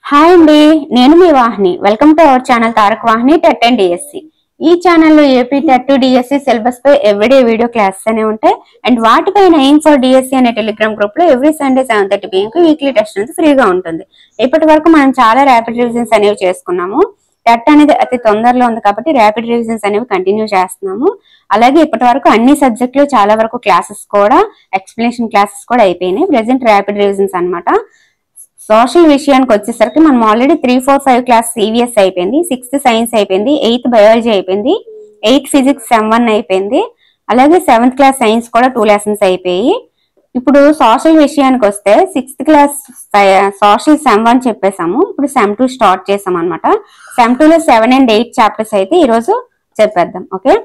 Hi అండి, నేను మీ Vahini. Welcome to our channel Tarak Vahini TET and DSC. ఈ ఛానల్లో ఏపీ టెట్ డిఎస్సి సిలబస్ పై ఎవ్రీడే వీడియో క్లాసెస్ అనే ఉంటాయి. అండ్ వాటిపైన ఎయిమ్ ఫర్ డిఎస్సి అనే టెలిగ్రామ్ గ్రూప్ లో every Sunday 7:30 PM weekly test అనేది ఫ్రీగా ఉంటుంది. ఇప్పటి వరకు మనం చాలా ర్యాపిడ్ రివిజన్స్ అనేవి చేసుకున్నాము. టెట్ అనేది అతి తొందరలో ఉంది కాబట్టి ర్యాపిడ్ రివిజన్స్ అనేవి కంటిన్యూ చేస్తున్నాము. అలాగే ఇప్పటి వరకు అన్ని సబ్జెక్టులు చాలా వరకు క్లాసెస్ కూడా ఎక్స్ప్లెనేషన్ క్లాసెస్ కూడా అయిపోయినాయి. ప్రెసెంట్ ర్యాపిడ్ రివిజన్స్ అన్నమాట. సోషల్ విషయానికి వచ్చేసరికి మనం ఆల్రెడీ 3, 4, 5 క్లాస్ సివిఎస్ అయిపోయింది, 6th సైన్స్ అయిపోయింది, 8th బయాలజీ అయిపోయింది, 8th ఫిజిక్స్ సెమ్ 1 అయిపోయింది. అలాగే 7th క్లాస్ సైన్స్ కూడా 2 లెసన్స్ అయిపోయి. ఇప్పుడు సోషల్ విషయానికి వస్తే 6th క్లాస్ సోషల్ సెమ్ 1 చెప్పేసాము. ఇప్పుడు సెమ్ 2 స్టార్ట్ చేసాం అనమాట. సెమ్ 2 లో 7 and 8 చాప్టర్స్ అయితే ఈ రోజు చెప్పేద్దాం. ఓకే,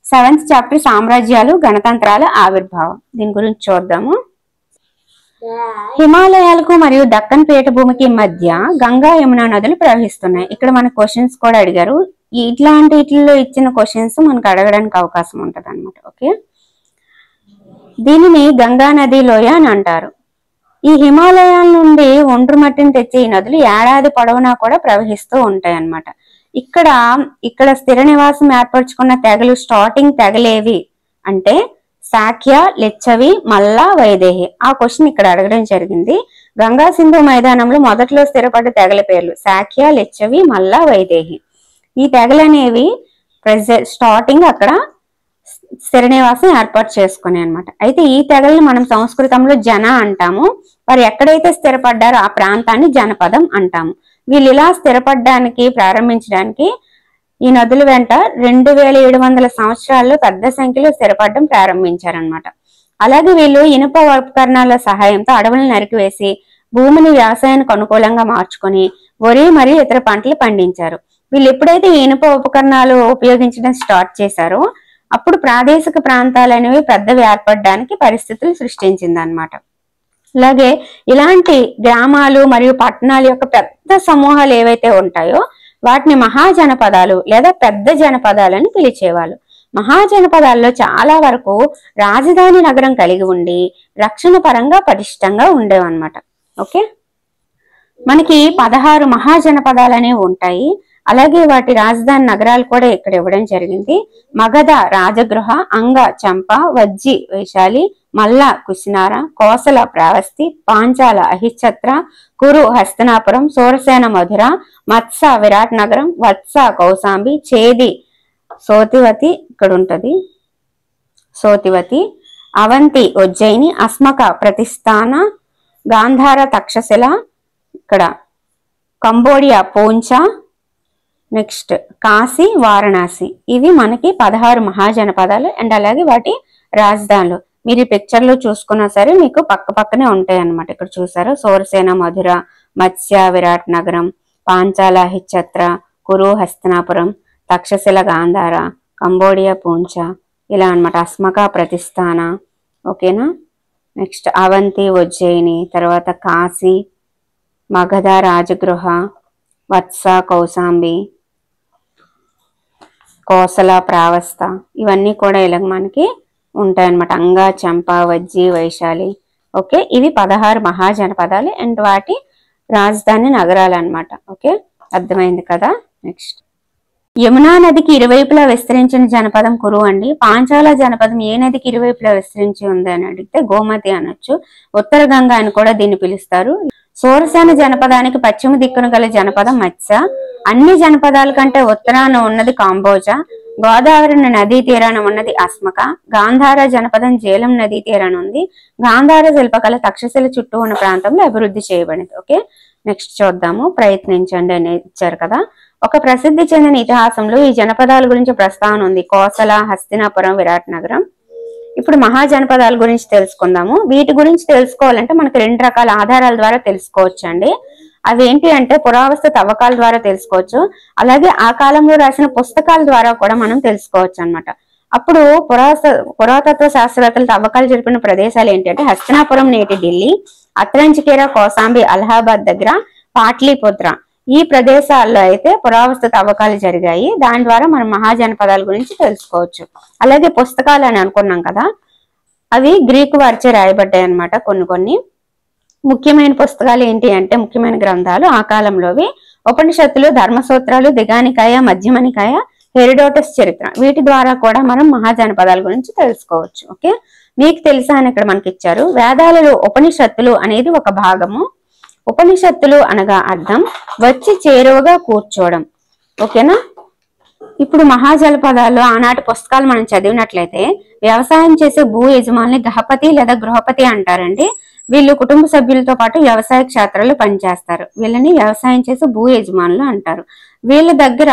7th చాప్టర్ సామ్రాజ్యాలు, గణతంత్రాల ఆవిర్భావం. దీని గురించి చూద్దాము. హిమాలయాలకు మరియు దక్కన్ పీఠభూమికి మధ్య గంగా యమున నదులు ప్రవహిస్తున్నాయి. ఇక్కడ మన క్వశ్చన్స్ కూడా అడిగారు. ఇట్లాంటి వీటిల్లో ఇచ్చిన క్వశ్చన్స్ మనకు అడగడానికి అవకాశం ఉంటది అనమాట. ఓకే, దీనిని గంగా నది లోయ అని అంటారు. ఈ హిమాలయాల నుండి ఒండ్రు మట్టిని తెచ్చే ఈ నదులు ఏడాది పొడవునా కూడా ప్రవహిస్తూ ఉంటాయి అన్నమాట. ఇక్కడ స్థిర నివాసం ఏర్పరచుకున్న తెగలు స్టార్టింగ్ తెగలేవి అంటే శాక్య, లిచ్చవి, మల్ల, వైదేహి. ఆ క్వశ్చన్ ఇక్కడ అడగడం జరిగింది. గంగా సింధు మైదానంలో మొదట్లో స్థిరపడ్డ తెగల పేర్లు శాక్య, లిచ్చవి, మల్ల, వైదేహి. ఈ తెగలనేవి స్టార్టింగ్ అక్కడ స్థిర నివాసం ఏర్పాటు చేసుకునే అనమాట. అయితే ఈ తెగల్ని మనం సంస్కృతంలో జన అంటాము. వారు ఎక్కడైతే స్థిరపడ్డారో ఆ ప్రాంతాన్ని జనపదం అంటాము. వీళ్ళు ఇలా స్థిరపడడానికి ప్రారంభించడానికి ఈ నదుల వెంట 2700 సంవత్సరాల్లో పెద్ద సంఖ్యలో స్థిరపడడం ప్రారంభించారనమాట. అలాగే వీళ్ళు ఇనుప ఉపకరణాల సహాయంతో అడవులను నరికివేసి భూమిని వ్యవసాయానికి అనుకూలంగా మార్చుకొని వరి మరియు ఇతర పంటలు పండించారు. వీళ్ళు ఎప్పుడైతే ఇనుప ఉపకరణాలు ఉపయోగించడం స్టార్ట్ చేశారో అప్పుడు ప్రాదేశిక ప్రాంతాలు అనేవి పెద్దవి ఏర్పడడానికి పరిస్థితులు సృష్టించింది అనమాట. అలాగే ఇలాంటి గ్రామాలు మరియు పట్టణాల యొక్క పెద్ద సమూహాలు ఏవైతే ఉంటాయో వాటిని మహాజనపదాలు లేదా పెద్ద జనపదాలని పిలిచేవాళ్ళు. మహాజనపదాల్లో చాలా వరకు రాజధాని నగరం కలిగి ఉండి రక్షణ పరంగా పటిష్టంగా ఉండేవన్నమాట. ఓకే, మనకి 16 మహాజనపదాలు అనేవి ఉంటాయి. అలాగే వాటి రాజధాని నగరాలు కూడా ఇక్కడ ఇవ్వడం జరిగింది. మగధ రాజగృహ, అంగ చంప, వజ్జి వైశాలి, మల్ల కుశినార, కోసల ప్రావస్తి, పాంచాల అహిఛత్ర, కురు హస్తనాపురం, సూరసేన మధుర, మత్స విరాట్ నగరం, వత్స కౌశాంబి, చేది సోతివతి ఇక్కడ ఉంటది సోతివతి, అవంతి ఉజ్జయిని, అస్మక ప్రతిస్థాన, గాంధార తక్షశిల, ఇక్కడ కంబోడియా పూంచా, నెక్స్ట్ కాశీ, వారణాసి. ఇవి మనకి 16 మహాజనపదాలు. అండ్ అలాగే వాటి రాజధానులు మీరు ఈ పిక్చర్ లో చూసుకున్నా సరే మీకు పక్క పక్కనే ఉంటాయి అన్నమాట. ఇక్కడ చూసారు సూరసేన మధుర, మత్స్య విరాట్ నగరం, పాంచాల అహిఛత్ర, కురు హస్తనాపురం, తక్షశిల గాంధార, కంబోడియా పూంచా, ఇలా అన్నమాట. అస్మక ప్రతిస్థాన. ఓకేనా, నెక్స్ట్ అవంతి ఉజ్జయిని, తర్వాత కాశీ, మగధ రాజగృహ, వత్స కౌశాంబి, కోసల ప్రావస్థ, ఇవన్నీ కూడా ఇలా మనకి ఉంటాయన్నమాట. అంగ చంప, వజ్జి వైశాలి. ఓకే, ఇవి 16 మహాజనపదాలు అండ్ వాటి రాజధాని నగరాలు అన్నమాట. ఓకే, అర్థమైంది కదా. నెక్స్ట్ యమునా నదికి ఇరువైపులా విస్తరించిన జనపదం కురు అండి. పాంచాల జనపదం ఏ నదికి ఇరువైపులా విస్తరించి ఉంది అని అడిగితే గోమతి అనొచ్చు. ఉత్తర గంగ అని కూడా దీన్ని పిలుస్తారు. సూరసేన జనపదానికి పశ్చిమ దిక్కున గల జనపదం మత్స్య. అన్ని జనపదాల కంటే ఉత్తరాన ఉన్నది కాంబోజా. గోదావరి నదీ తీరాన ఉన్నది అస్మక. గాంధార జనపదం జేలం నదీ తీరాన ఉంది. గాంధార శిల్పకళ తక్షశిల చుట్టూ ఉన్న ప్రాంతంలో అభివృద్ధి చేయబడింది. ఓకే, నెక్స్ట్ చూద్దాము. ప్రయత్నించండి అని ఇచ్చారు కదా. ఒక ప్రసిద్ధి చెందిన ఇతిహాసంలో ఈ జనపదాల గురించి ప్రస్తావన ఉంది. కోసల, హస్తినాపురం, విరాట్ నగరం. ఇప్పుడు మహాజనపదాల గురించి తెలుసుకుందాము. వీటి గురించి తెలుసుకోవాలంటే మనకు 2 రకాల ఆధారాల ద్వారా తెలుసుకోవచ్చు అండి. అవి ఏంటి అంటే పురావస్తు తవ్వకాల ద్వారా తెలుసుకోవచ్చు. అలాగే ఆ కాలంలో రాసిన పుస్తకాల ద్వారా కూడా మనం తెలుసుకోవచ్చు అన్నమాట. అప్పుడు పురాతత్వ శాస్త్రవేత్తలు తవ్వకాలు జరిపిన ప్రదేశాలు ఏంటి అంటే హస్తినాపురం నేటి ఢిల్లీ, అత్రంజికేర, కౌశాంబి అలహాబాద్ దగ్గర, పాట్లీపుత్ర. ఈ ప్రదేశాల్లో అయితే పురావస్తు తవ్వకాలు జరిగాయి. దాని ద్వారా మనం మహాజనపదాల గురించి తెలుసుకోవచ్చు. అలాగే పుస్తకాలు అని అనుకున్నాం కదా, అవి గ్రీకు వారిచే రాయబడ్డాయి అన్నమాట కొన్ని. ముఖ్యమైన పుస్తకాలు ఏంటి అంటే, ముఖ్యమైన గ్రంథాలు ఆ కాలంలోవి ఉపనిషత్తులు, ధర్మసూత్రాలు, దిగానికాయ, మధ్యమనికాయ, హెరోడోటస్ చరిత్ర. వీటి ద్వారా కూడా మనం మహాజనపదాల గురించి తెలుసుకోవచ్చు. ఓకే, మీకు తెలుసా అని ఇక్కడ మనకి ఇచ్చారు. వేదాలలో ఉపనిషత్తులు అనేది ఒక భాగము. ఉపనిషత్తులు అనగా అర్థం వచ్చి చేరువగా కూర్చోవడం. ఓకేనా. ఇప్పుడు మహాజనపదాల్లో ఆనాటి పుస్తకాలు మనం చదివినట్లయితే వ్యవసాయం చేసే భూ యజమానుల్ని గహపతి లేదా గృహపతి అంటారండి. వీళ్ళు కుటుంబ సభ్యులతో పాటు వ్యవసాయ క్షేత్రాల్లో పనిచేస్తారు. వీళ్ళని వ్యవసాయం చేసే భూ యజమానులు అంటారు. వీళ్ళ దగ్గర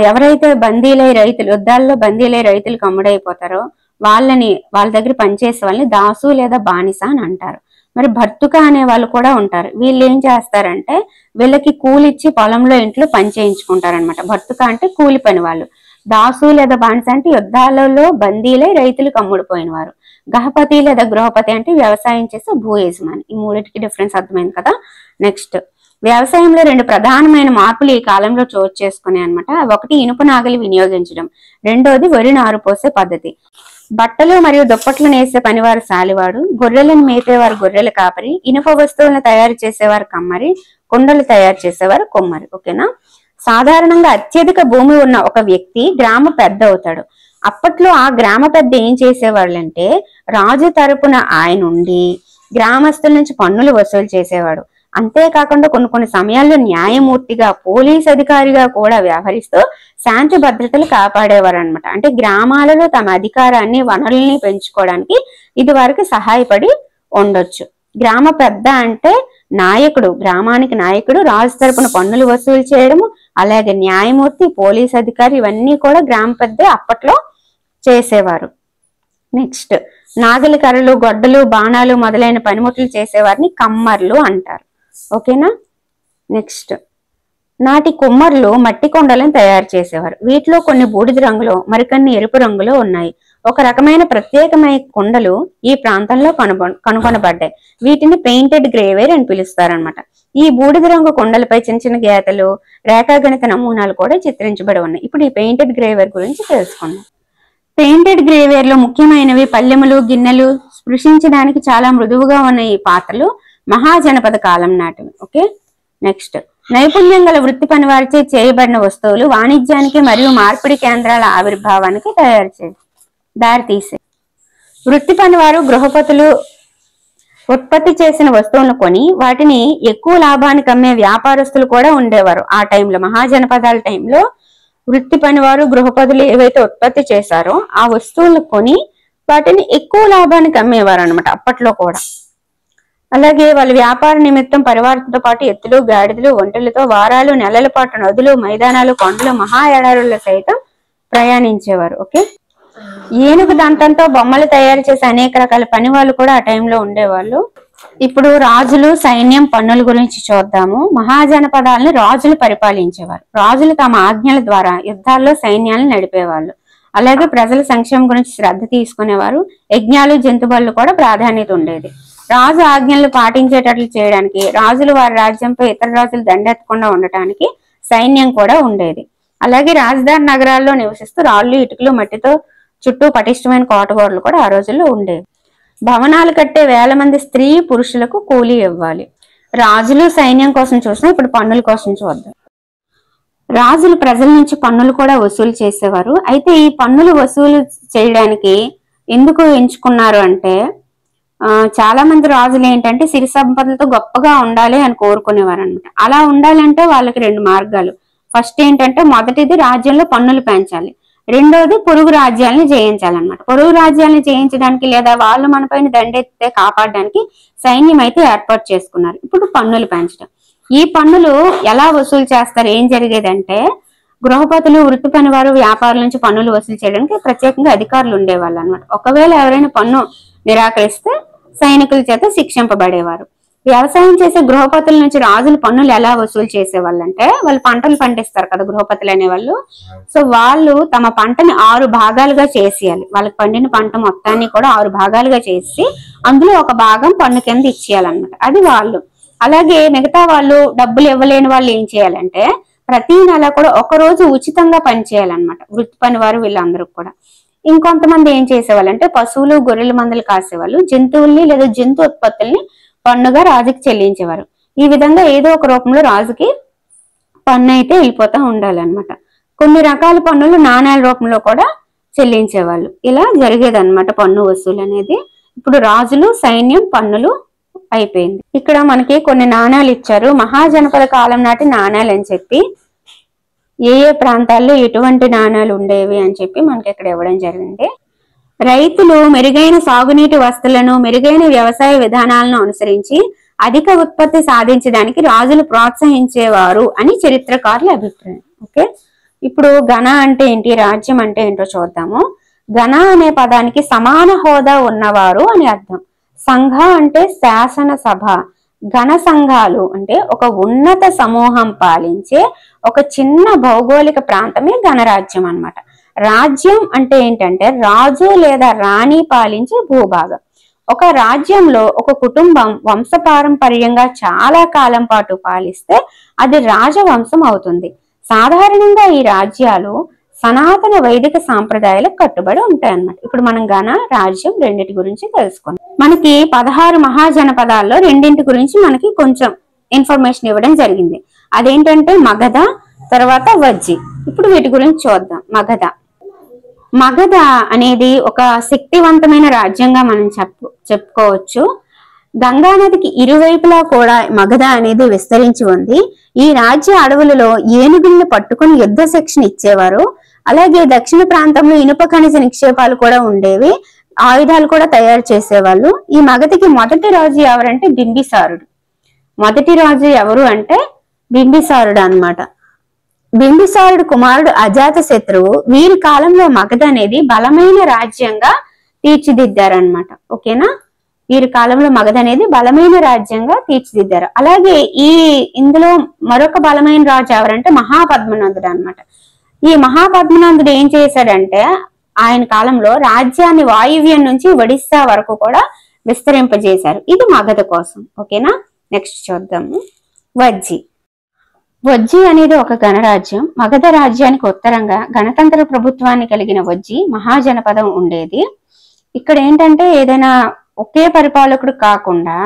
ఎవరైతే బందీలై రైతులు, యుద్ధాల్లో బందీలై రైతులు కమ్ముడైపోతారో వాళ్ళ దగ్గర పనిచేసే వాళ్ళని దాసు లేదా బానిస అని అంటారు. మరి భర్తుక అనే వాళ్ళు కూడా ఉంటారు. వీళ్ళు ఏం చేస్తారంటే వీళ్ళకి కూలిచ్చి పొలంలో ఇంట్లో పని చేయించుకుంటారనమాట. భర్తుక అంటే కూలి పని వాళ్ళు. దాసు లేదా బానిస అంటే యుద్ధాలలో బందీలై రైతులు కమ్ముడిపోయిన వారు. గహపతి లేదా గృహపతి అంటే వ్యవసాయం చేసే భూ యజమాని. ఈ మూడింటికి డిఫరెన్స్ అర్థమైంది కదా. నెక్స్ట్, వ్యవసాయంలో 2 ప్రధానమైన మార్పులు ఈ కాలంలో చోటు చేసుకున్నాయి అనమాట. ఒకటి ఇనుప నాగలి వినియోగించడం, రెండోది వరి నారు పోసే పద్ధతి. బట్టలు మరియు దుప్పట్లు నేసే పనివారు సాలివాడు, గొర్రెలను మేపేవారు గొర్రెల కాపరి, ఇనుప వస్తువులను తయారు చేసేవారు కమ్మరి, కుండలు తయారు చేసేవారు కొమ్మరి. ఓకేనా. సాధారణంగా అత్యధిక భూమి ఉన్న ఒక వ్యక్తి గ్రామ పెద్ద అవుతాడు. అప్పట్లో ఆ గ్రామ పెద్ద ఏం చేసేవాళ్ళంటే రాజు తరపున ఆయన ఉండి గ్రామస్తుల నుంచి పన్నులు వసూలు చేసేవాడు. అంతేకాకుండా కొన్ని సమయాల్లో న్యాయమూర్తిగా, పోలీస్ అధికారిగా కూడా వ్యవహరిస్తూ శాంతి భద్రతలు కాపాడేవారు అనమాట. అంటే గ్రామాలలో తమ అధికారాన్ని, వనరుల్ని పెంచుకోవడానికి ఇది వారికి సహాయపడి ఉండొచ్చు. గ్రామ పెద్ద అంటే నాయకుడు, గ్రామానికి నాయకుడు, రాజు తరపున పన్నులు వసూలు చేయడము, అలాగే న్యాయమూర్తి, పోలీస్ అధికారి, ఇవన్నీ కూడా గ్రామ పెద్ద అప్పట్లో చేసేవారు. నెక్స్ట్, నాగలి కర్రలు, గొడ్డలు, బాణాలు మొదలైన పనిముట్లు చేసేవారిని కమ్మర్లు అంటారు. ఓకేనా. నెక్స్ట్, నాటి కుమ్మర్లు మట్టి కొండలను తయారు చేసేవారు. వీటిలో కొన్ని బూడిద రంగులో, మరికొన్ని ఎరుపు రంగులో ఉన్నాయి. ఒక రకమైన ప్రత్యేకమైన కుండలు ఈ ప్రాంతంలో కనుగొనబడ్డాయి. వీటిని పెయింటెడ్ గ్రేవేర్ అని పిలుస్తారనమాట. ఈ బూడిద రంగు కుండలపై చిన్న చిన్న గీతలు, రేఖాగణిత నమూనాలు కూడా చిత్రించబడి ఉన్నాయి. ఇప్పుడు ఈ పెయింటెడ్ గ్రేవేర్ గురించి తెలుసుకుందాం. పెయింటెడ్ గ్రేవేర్ లో ముఖ్యమైనవి పల్లెములు, గిన్నెలు. స్పృశించడానికి చాలా మృదువుగా ఉన్న ఈ పాత్రలు మహాజనపద కాలం నాటివి. ఓకే. నెక్స్ట్, నైపుణ్యం గల వృత్తి పని వారిచే చేయబడిన వస్తువులు వాణిజ్యానికి మరియు మార్పిడి కేంద్రాల ఆవిర్భావానికి దారితీసే. వృత్తి పనివారు, గృహపతులు ఉత్పత్తి చేసిన వస్తువులను కొని వాటిని ఎక్కువ లాభానికి అమ్మే వ్యాపారస్తులు కూడా ఉండేవారు. ఆ టైంలో, మహాజనపదాల టైంలో వృత్తి పనివారు, గృహపతులు ఏవైతే ఉత్పత్తి చేశారో ఆ వస్తువులను కొని వాటిని ఎక్కువ లాభానికి అమ్మేవారు అనమాట అప్పట్లో కూడా. అలాగే వాళ్ళు వ్యాపార నిమిత్తం పరివారంతో పాటు ఎత్తులు, గాడిదలు, ఒంటెలతో వారాలు, నెలల పాటు నదులు, మైదానాలు, కొండలు, మహా ఎడారుల్లో సైతం ప్రయాణించేవారు. ఓకే. ఏనుగు దంతంతో బొమ్మలు తయారు చేసే అనేక రకాల పని వాళ్ళు కూడా ఆ టైంలో ఉండేవాళ్ళు. ఇప్పుడు రాజులు, సైన్యం, పన్నుల గురించి చూద్దాము. మహాజనపదాలను రాజులు పరిపాలించేవారు. రాజులు తమ ఆజ్ఞల ద్వారా యుద్ధాల్లో సైన్యాలను నడిపేవాళ్ళు. అలాగే ప్రజల సంక్షేమం గురించి శ్రద్ధ తీసుకునేవారు. యజ్ఞాలు, జంతుబళ్ళు కూడా ప్రాధాన్యత ఉండేది. రాజు ఆజ్ఞలు పాటించేటట్లు చేయడానికి, రాజులు వారి రాజ్యంపై ఇతర రాజులు దండెత్తకుండా ఉండటానికి సైన్యం కూడా ఉండేది. అలాగే రాజధాని నగరాల్లో నివసిస్తూ రాళ్లు, ఇటుకలు, మట్టితో చుట్టూ పటిష్టమైన కోటగోడలు కూడా ఆ రోజుల్లో ఉండేవి. భవనాలు కట్టే వేల మంది స్త్రీ పురుషులకు కూలీ ఇవ్వాలి. రాజులు సైన్యం కోసం చూసినా ఇప్పుడు పన్నుల కోసం చూద్దాం. రాజులు ప్రజల నుంచి పన్నులు కూడా వసూలు చేసేవారు. అయితే ఈ పన్నులు వసూలు చేయడానికి ఎందుకు ఎంచుకున్నారు అంటే చాలా మంది రాజులు ఏంటంటే సిరి సంపదలతో గొప్పగా ఉండాలి అని కోరుకునేవారు అనమాట. అలా ఉండాలంటే వాళ్ళకి 2 మార్గాలు. ఫస్ట్ ఏంటంటే మొదటిది రాజ్యంలో పన్నులు పెంచాలి, రెండోది పొరుగు రాజ్యాలను జయించాలన్నమాట. పొరుగు రాజ్యాలను జయించడానికి లేదా వాళ్ళు మన పైన దండెత్తే కాపాడడానికి సైన్యం అయితే ఏర్పాటు చేసుకున్నారు. ఇప్పుడు పన్నులు పెంచడం. ఈ పన్నులు ఎలా వసూలు చేస్తారు? ఏం జరిగేదంటే గృహపతులు, వృత్తి పని వారు, వ్యాపారుల నుంచి పన్నులు వసూలు చేయడానికి ప్రత్యేకంగా అధికారులు ఉండేవాళ్ళు అనమాట. ఒకవేళ ఎవరైనా పన్ను నిరాకరిస్తే సైనికుల చేత శిక్షింపబడేవారు. వ్యవసాయం చేసే గృహపతుల నుంచి రాజులు పన్నులు ఎలా వసూలు చేసేవాళ్ళంటే వాళ్ళు పంటలు పండిస్తారు కదా గృహపతులు అనేవాళ్ళు. సో వాళ్ళు తమ పంటని 6 భాగాలుగా చేసేయాలి. వాళ్ళకి పండిన పంట మొత్తాన్ని కూడా 6 భాగాలుగా చేసి అందులో ఒక భాగం పన్ను కింద ఇచ్చేయాలన్నమాట. అది వాళ్ళు. అలాగే మిగతా వాళ్ళు, డబ్బులు ఇవ్వలేని వాళ్ళు ఏం చేయాలంటే ప్రతి నెల కూడా ఒక రోజు ఉచితంగా పని చేయాలన్నమాట. వృత్తి పని వారు వీళ్ళందరూ కూడా. ఇంకొంతమంది ఏం చేసేవాళ్ళంటే పశువులు, గొర్రెల మందలు కాసేవాళ్ళు. జంతువుల్ని లేదా జంతు ఉత్పత్తుల్ని పన్నుగా రాజుకి చెల్లించేవారు. ఈ విధంగా ఏదో ఒక రూపంలో రాజుకి పన్ను అయితే వెళ్ళిపోతూ ఉండాలన్నమాట. కొన్ని రకాల పన్నులు నాణ్యాల రూపంలో కూడా చెల్లించేవాళ్ళు. ఇలా జరిగేదన్నమాట పన్ను వసూలు అనేది. ఇప్పుడు రాజులు, సైన్యం, పన్నులు అయిపోయింది. ఇక్కడ మనకి కొన్ని నాణ్యాలు ఇచ్చారు. మహాజనపద కాలం నాటి నాణ్యాలు అని చెప్పి ఏ ఏ ప్రాంతాల్లో ఎటువంటి నాణ్యాలు ఉండేవి అని చెప్పి మనకి ఇక్కడ ఇవ్వడం జరిగింది. రైతులు మెరుగైన సాగునీటి వస్తువులను, మెరుగైన వ్యవసాయ విధానాలను అనుసరించి అధిక ఉత్పత్తి సాధించడానికి రాజులు ప్రోత్సహించేవారు అని చరిత్రకారుల అభిప్రాయం. ఓకే, ఇప్పుడు ఘన అంటే ఏంటి, రాజ్యం అంటే ఏంటో చూద్దాము. ఘన అనే పదానికి సమాన హోదా ఉన్నవారు అని అర్థం. సంఘ అంటే శాసన సభ. ఘన సంఘాలు అంటే ఒక ఉన్నత సమూహం పాలించే ఒక చిన్న భౌగోళిక ప్రాంతమే ఘనరాజ్యం అన్నమాట. రాజ్యం అంటే ఏంటంటే రాజు లేదా రాణి పాలించే భూభాగం. ఒక రాజ్యంలో ఒక కుటుంబం వంశపారంపర్యంగా చాలా కాలం పాటు పాలిస్తే అది రాజవంశం అవుతుంది. సాధారణంగా ఈ రాజ్యాలు సనాతన వైదిక సాంప్రదాయాలకు కట్టుబడి ఉంటాయన్నమాట. ఇప్పుడు మనం ఘన, రాజ్యం రెండింటి గురించి తెలుసుకుందాం. మనకి 16 మహాజనపదాల్లో రెండింటి గురించి మనకి కొంచెం ఇన్ఫర్మేషన్ ఇవ్వడం జరిగింది. అదేంటంటే మగధ, తర్వాత వజ్జి. ఇప్పుడు వీటి గురించి చూద్దాం. మగధ అనేది ఒక శక్తివంతమైన రాజ్యంగా మనం చెప్పుకోవచ్చు. గంగా నదికి ఇరువైపులా కూడా మగధ అనేది విస్తరించి ఉంది. ఈ రాజ్య అడవులలో ఏనుగులను పట్టుకుని యుద్ధ శిక్షణ ఇచ్చేవారు. అలాగే దక్షిణ ప్రాంతంలో ఇనుప ఖనిజ నిక్షేపాలు కూడా ఉండేవి. ఆయుధాలు కూడా తయారు చేసేవాళ్ళు. ఈ మగధకి మొదటి రాజు ఎవరంటే బింబిసారుడు. మొదటి రాజు ఎవరు అంటే బింబిసారుడు అన్నమాట. బింబిసారుడు కుమారుడు అజాత శత్రువు. వీరి కాలంలో మగధ అనేది బలమైన రాజ్యంగా తీర్చిదిద్దారనమాట. ఓకేనా, వీరి కాలంలో మగధ అనేది బలమైన రాజ్యంగా తీర్చిదిద్దారు. అలాగే ఇందులో మరొక బలమైన రాజు ఎవరంటే మహాపద్మనందుడు అన్నమాట. ఈ మహాపద్మనందుడు ఏం చేశాడంటే ఆయన కాలంలో రాజ్యాన్ని వాయువ్యం నుంచి ఒడిస్సా వరకు కూడా విస్తరింపజేశారు. ఇది మగధ కోసం. ఓకేనా, నెక్స్ట్ చూద్దాము. వజ్జి అనేది ఒక గణరాజ్యం. మగధ రాజ్యానికి ఉత్తరంగా గణతంత్ర ప్రభుత్వాన్ని కలిగిన వజ్జి మహాజనపదం ఉండేది. ఇక్కడ ఏంటంటే ఏదైనా ఒకే పరిపాలకుడు కాకుండా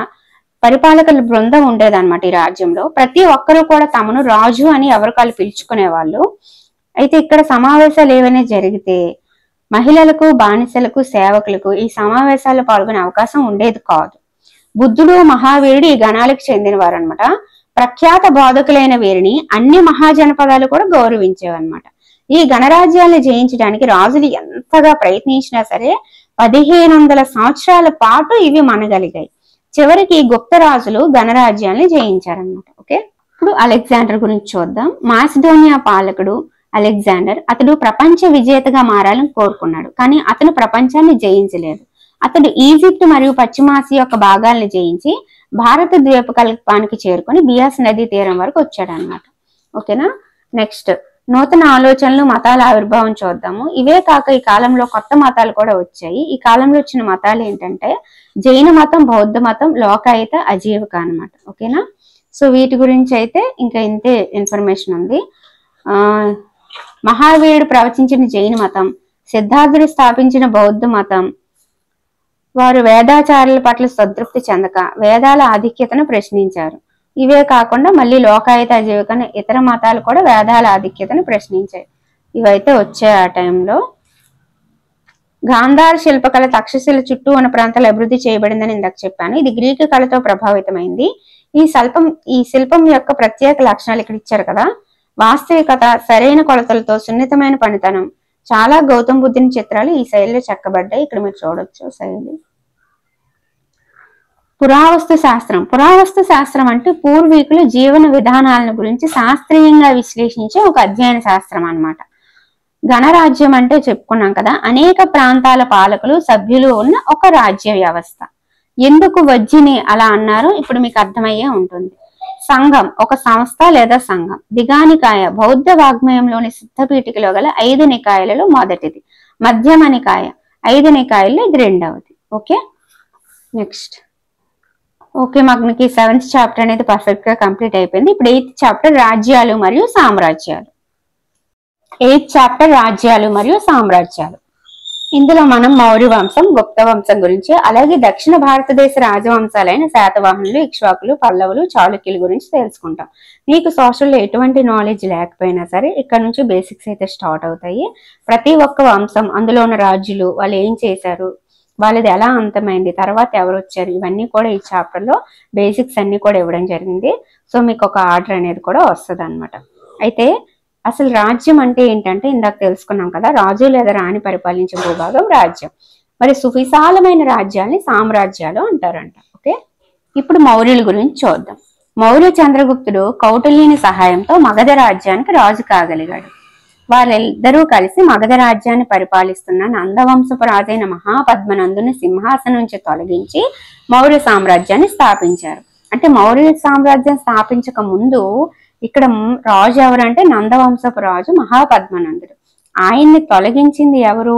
పరిపాలకుల బృందం ఉండేదన్నమాట. ఈ రాజ్యంలో ప్రతి ఒక్కరూ కూడా తమను రాజు అని ఎవరికాళ్ళు పిలుచుకునేవాళ్ళు. అయితే ఇక్కడ సమావేశాలు ఏవైనా జరిగితే మహిళలకు, బానిసలకు, సేవకులకు ఈ సమావేశాల్లో పాల్గొనే అవకాశం ఉండేది కాదు. బుద్ధుడు, మహావీరుడు ఈ గణాలకు చెందినవారు అనమాట. ప్రఖ్యాత బోధకులైన వీరిని అన్ని మహాజనపదాలు కూడా గౌరవించేవన్నమాట. ఈ గణరాజ్యాలను జయించడానికి రాజులు ఎంతగా ప్రయత్నించినా సరే 1500 సంవత్సరాల పాటు ఇవి మనగలిగాయి. చివరికి గుప్త రాజులు గణరాజ్యాన్ని జయించారనమాట. ఓకే, ఇప్పుడు అలెగ్జాండర్ గురించి చూద్దాం. మాసిడోనియా పాలకుడు అలెగ్జాండర్, అతడు ప్రపంచ విజేతగా మారాలని కోరుకున్నాడు. కానీ అతను ప్రపంచాన్ని జయించలేదు. అతడు ఈజిప్ట్ మరియు పశ్చిమాసియా యొక్క భాగాలను జయించి భారత ద్వీపకల్పానికి చేరుకొని బియాస్ నదీ తీరం వరకు వచ్చాడు అనమాట. ఓకేనా, నెక్స్ట్ నూతన ఆలోచనలు, మతాల ఆవిర్భావం చూద్దాము. ఇవే కాక ఈ కాలంలో కొత్త మతాలు కూడా వచ్చాయి. ఈ కాలంలో వచ్చిన మతాలు ఏంటంటే జైన మతం, బౌద్ధ మతం, లోకాయత, అజీవిక అనమాట. ఓకేనా, సో వీటి గురించి అయితే ఇంకా ఇంతే ఇన్ఫర్మేషన్ ఉంది. మహావీరుడు ప్రవచించిన జైన మతం, సిద్ధార్థుడు స్థాపించిన బౌద్ధ మతం, వారు వేదాచారుల పట్ల సంతృప్తి చెందక వేదాల ఆధిక్యతను ప్రశ్నించారు. ఇవే కాకుండా మళ్ళీ లోకాయత, అజీవిక ఇతర మతాలు కూడా వేదాల ఆధిక్యతను ప్రశ్నించాయి. ఇవైతే వచ్చాయి ఆ టైంలో. గాంధార శిల్పకళ తక్షశిల చుట్టూ ఉన్న ప్రాంతాలు అభివృద్ధి చేయబడిందని ఇందాక చెప్పాను. ఇది గ్రీకు కళతో ప్రభావితమైంది. ఈ శిల్పం యొక్క ప్రత్యేక లక్షణాలు ఇక్కడ ఇచ్చారు కదా. వాస్తవికత, సరైన కొలతలతో సున్నితమైన పనితనం, చాలా గౌతమ బుద్ధుని చిత్రాలు ఈ శైలిలో చెక్కబడ్డాయి. ఇక్కడ మీరు చూడొచ్చు శైలి. పురావస్తు శాస్త్రం. పురావస్తు శాస్త్రం అంటే పూర్వీకుల జీవన విధానాలను గురించి శాస్త్రీయంగా విశ్లేషించే ఒక అధ్యయన శాస్త్రం అన్నమాట. గణరాజ్యం అంటే చెప్పుకున్నాం కదా, అనేక ప్రాంతాల పాలకులు, సభ్యులు ఉన్న ఒక రాజ్య వ్యవస్థ. ఎందుకు వజ్జిని అలా అన్నారు ఇప్పుడు మీకు అర్థమయ్యే ఉంటుంది. సంఘం ఒక సంస్థ లేదా సంఘం. దిగానికాయ బౌద్ధ వాగ్మయంలోని సిద్ధపీఠికలో గల 5 నికాయలలో మొదటిది. మధ్యమ నికాయ 5 నికాయల్లో ఇది రెండవది. Okay, next. ఓకే, మనకి 7th చాప్టర్ అనేది పర్ఫెక్ట్ గా కంప్లీట్ అయిపోయింది. ఇప్పుడు 8th చాప్టర్ రాజ్యాలు మరియు సామ్రాజ్యాలు. 8th చాప్టర్ రాజ్యాలు మరియు సామ్రాజ్యాలు. ఇందులో మనం మౌర్య వంశం, గుప్త వంశం గురించి, అలాగే దక్షిణ భారతదేశ రాజవంశాలైన శాతవాహనులు, ఇక్ష్వాకులు, పల్లవులు, చాళుక్యుల గురించి తెలుసుకుంటాం. మీకు సోషల్లో ఎటువంటి నాలెడ్జ్ లేకపోయినా సరే ఇక్కడ నుంచి బేసిక్స్ అయితే స్టార్ట్ అవుతాయి. ప్రతి ఒక్క వంశం, అందులో ఉన్న రాజులు, వాళ్ళు ఏం చేశారు, వాళ్ళది ఎలా అంతమైంది, తర్వాత ఎవరు వచ్చారు, ఇవన్నీ కూడా ఈ చాప్టర్ లో బేసిక్స్ అన్ని కూడా ఇవ్వడం జరిగింది. సో మీకు ఒక ఆర్డర్ అనేది కూడా వస్తుంది అనమాట. అయితే అసలు రాజ్యం అంటే ఏంటంటే ఇందాక తెలుసుకున్నాం కదా, రాజు లేదా రాణి పరిపాలించే భూభాగం రాజ్యం. మరి సువిశాలమైన రాజ్యాన్ని సామ్రాజ్యాలు అంటారంట. ఓకే, ఇప్పుడు మౌర్యుల గురించి చూద్దాం. మౌర్య చంద్రగుప్తుడు కౌటిల్యుని సహాయంతో మగధ రాజ్యానికి రాజు కాగలిగాడు. వారిద్దరూ కలిసి మగధ రాజ్యాన్ని పరిపాలిస్తున్న నందవంశపు రాజైన మహాపద్మనందుని సింహాసనం నుంచి తొలగించి మౌర్య సామ్రాజ్యాన్ని స్థాపించారు. అంటే మౌర్య సామ్రాజ్యం స్థాపించక ముందు ఇక్కడ రాజు ఎవరంటే నందవంశపు రాజు మహాపద్మనందుడు. ఆయన్ని తొలగించింది ఎవరు?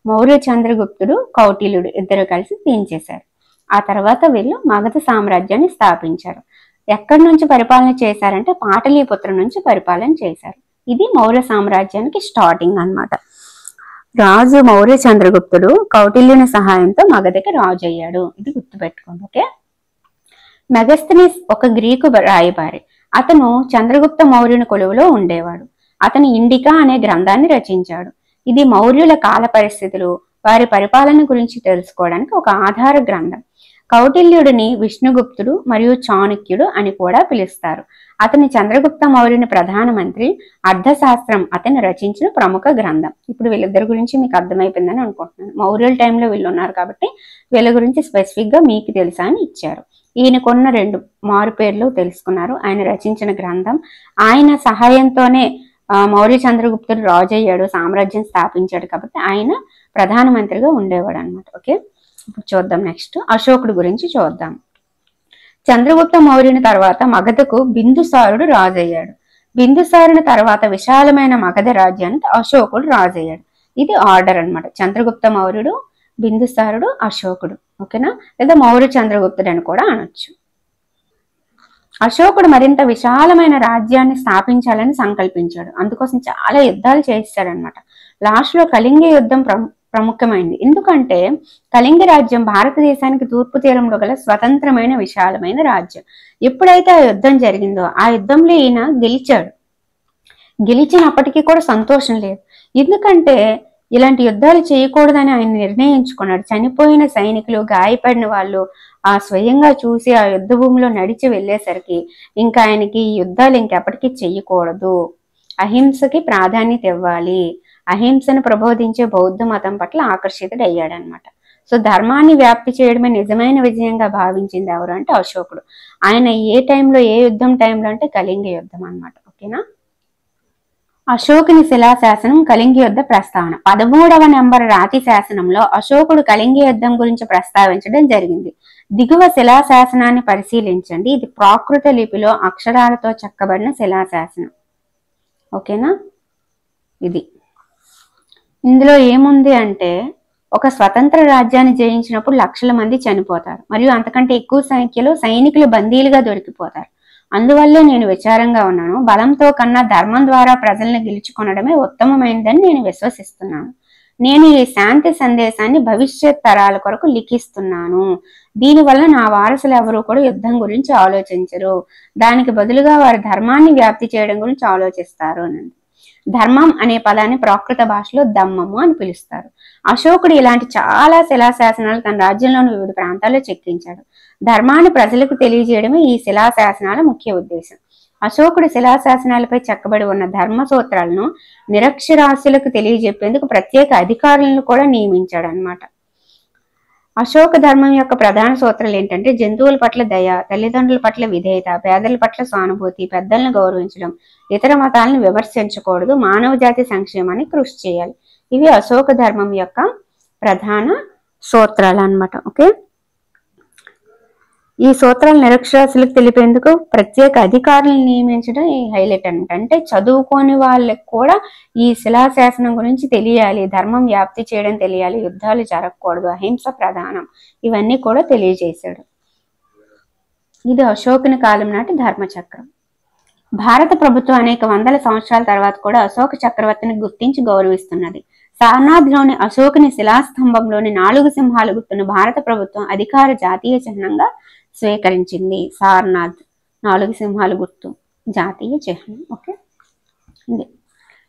మౌర్య చంద్రగుప్తుడు, కౌటిల్యుడు ఇద్దరు కలిసి తీయించేశారు. ఆ తర్వాత వీళ్ళు మగధ సామ్రాజ్యాన్ని స్థాపించారు. ఎక్కడి నుంచి పరిపాలన చేశారంటే పాటలీపుత్రం నుంచి పరిపాలన చేశారు. ఇది మౌర్య సామ్రాజ్యానికి స్టార్టింగ్ అన్నమాట. రాజు మౌర్య చంద్రగుప్తుడు కౌటిల్యుని సహాయంతో మగధకి రాజు అయ్యాడు. ఇది గుర్తుపెట్టుకోండి. ఓకే, మెగస్తనీస్ ఒక గ్రీకు రాయబారి. అతను చంద్రగుప్త మౌర్యుని కొలువులో ఉండేవాడు. అతను ఇండికా అనే గ్రంథాన్ని రచించాడు. ఇది మౌర్యుల కాల పరిస్థితులు, వారి పరిపాలన గురించి తెలుసుకోవడానికి ఒక ఆధార గ్రంథం. కౌటిల్యుడిని విష్ణుగుప్తుడు మరియు చాణక్యుడు అని కూడా పిలుస్తారు. అతని చంద్రగుప్త మౌర్యుని ప్రధానమంత్రి. అర్థశాస్త్రం అతను రచించిన ప్రముఖ గ్రంథం. ఇప్పుడు వీళ్ళిద్దరి గురించి మీకు అర్థమైపోయిందని అనుకుంటున్నాను. మౌర్యుల టైంలో వీళ్ళు ఉన్నారు కాబట్టి వీళ్ళ గురించి స్పెసిఫిక్ గా మీకు తెలుసా అని ఇచ్చారు. ఈయనకున్న 2 మారు పేర్లు తెలుసుకున్నారు. ఆయన రచించిన గ్రంథం, ఆయన సహాయంతోనే మౌర్య చంద్రగుప్తుడు రాజు అయ్యాడు, సామ్రాజ్యం స్థాపించాడు కాబట్టి ఆయన ప్రధానమంత్రిగా ఉండేవాడు అనమాట. ఓకే, ఇప్పుడు చూద్దాం. నెక్స్ట్ అశోకుడు గురించి చూద్దాం. చంద్రగుప్త మౌర్యుని తర్వాత మగధకు బిందుసారుడు రాజు అయ్యాడు. బిందుసారుని తర్వాత విశాలమైన మగధ రాజ్యానికి అశోకుడు రాజు అయ్యాడు. ఇది ఆర్డర్ అనమాట. చంద్రగుప్త మౌర్యుడు, బిందుసారుడు, అశోకుడు. ఓకేనా, లేదా మౌర్య చంద్రగుప్తుడు అని కూడా అనొచ్చు. అశోకుడు మరింత విశాలమైన రాజ్యాన్ని స్థాపించాలని సంకల్పించాడు. అందుకోసం చాలా యుద్ధాలు చేయిస్తాడనమాట. లాస్ట్ లో కళింగ యుద్ధం ప్రముఖమైంది. ఎందుకంటే కళింగ రాజ్యం భారతదేశానికి తూర్పు తీరంలో గల స్వతంత్రమైన విశాలమైన రాజ్యం. ఎప్పుడైతే ఆ యుద్ధం జరిగిందో ఆ యుద్ధంలో ఈయన గెలిచాడు. గెలిచినప్పటికీ కూడా సంతోషం లేదు. ఎందుకంటే ఇలాంటి యుద్ధాలు చేయకూడదని ఆయన నిర్ణయించుకున్నాడు. చనిపోయిన సైనికులు, గాయపడిన వాళ్ళు స్వయంగా చూసి ఆ యుద్ధ భూమిలో నడిచి వెళ్ళేసరికి ఇంకా ఆయనకి ఈ యుద్ధాలు ఇంకెప్పటికీ చెయ్యకూడదు, అహింసకి ప్రాధాన్యత ఇవ్వాలి, అహింసను ప్రబోధించే బౌద్ధ మతం పట్ల ఆకర్షితుడు అయ్యాడనమాట. సో ధర్మాన్ని వ్యాప్తి చేయడమే నిజమైన విజయంగా భావించింది ఎవరు అంటే అశోకుడు. ఆయన ఏ టైంలో, ఏ యుద్ధం టైంలో అంటే కళింగ యుద్ధం అనమాట. ఓకేనా, అశోకుని శిలాశాసనం, కళింగ యుద్ధ ప్రస్తావన. 13వ నెంబర్ రాతి శాసనంలో అశోకుడు కళింగ యుద్ధం గురించి ప్రస్తావించడం జరిగింది. దిగువ శిలాశాసనాన్ని పరిశీలించండి. ఇది ప్రాకృత లిపిలో అక్షరాలతో చెక్కబడిన శిలాశాసనం. ఓకేనా, ఇది ఇందులో ఏముంది అంటే ఒక స్వతంత్ర రాజ్యాన్ని జయించినప్పుడు లక్షల మంది చనిపోతారు మరియు అంతకంటే ఎక్కువ సంఖ్యలో సైనికులు బందీలుగా దొరికిపోతారు. అందువల్లే నేను విచారంగా ఉన్నాను. బలంతో కన్నా ధర్మం ద్వారా ప్రజల్ని గెలుచుకొనడమే ఉత్తమమైనదని నేను విశ్వసిస్తున్నాను. నేను ఈ శాంతి సందేశాన్ని భవిష్యత్ తరాల కొరకు లిఖిస్తున్నాను. దీనివల్ల నా వారసులు ఎవరు కూడా యుద్ధం గురించి ఆలోచించరు. దానికి బదులుగా వారి ధర్మాన్ని వ్యాప్తి చేయడం గురించి ఆలోచిస్తారు అని. ధర్మం అనే పదాన్ని ప్రాకృత భాషలో దమ్మము అని పిలుస్తారు. అశోకుడు ఇలాంటి చాలా శిలాశాసనాలు తన రాజ్యంలోని వివిధ ప్రాంతాల్లో చెక్కించాడు. ధర్మాన్ని ప్రజలకు తెలియజేయడమే ఈ శిలాశాసనాల ముఖ్య ఉద్దేశం. అశోకుడు శిలాశాసనాలపై చెక్కబడి ఉన్న ధర్మ సూత్రాలను నిరక్షరాస్యులకు తెలియజెప్పేందుకు ప్రత్యేక అధికారులను కూడా నియమించాడు అన్నమాట. అశోక ధర్మం యొక్క ప్రధాన సూత్రాలు ఏంటంటే జంతువుల పట్ల దయ, తల్లిదండ్రుల పట్ల విధేయత, పేదల పట్ల సానుభూతి, పెద్దలను గౌరవించడం, ఇతర మతాలను విమర్శించకూడదు, మానవ జాతి సంక్షేమాన్ని కృషి చేయాలి. ఇవి అశోక ధర్మం యొక్క ప్రధాన సూత్రాలు అన్నమాట. ఓకే, ఈ సూత్రాలు నిరక్షరాస్యులకు తెలిపేందుకు ప్రత్యేక అధికారులను నియమించడం ఈ హైలైట్ అనమాట. అంటే చదువుకోని వాళ్ళకి కూడా ఈ శిలాశాసనం గురించి తెలియాలి, ధర్మం వ్యాప్తి చేయడం తెలియాలి, యుద్ధాలు జరగకూడదు, అహింస ప్రధానం, ఇవన్నీ కూడా తెలియజేశాడు. ఇది అశోకుని కాలం నాటి ధర్మచక్రం. భారత ప్రభుత్వం అనేక వందల సంవత్సరాల తర్వాత కూడా అశోక చక్రవర్తిని గుర్తించి గౌరవిస్తున్నది. సారనాథ్లోని అశోకుని శిలాస్తంభంలోని 4 సింహాలు గుర్తును భారత ప్రభుత్వం అధికార జాతీయ చిహ్నంగా స్వీకరించింది. సారనాథ్ 4 సింహాలు గుర్తు జాతీయ చిహ్నం. ఓకే,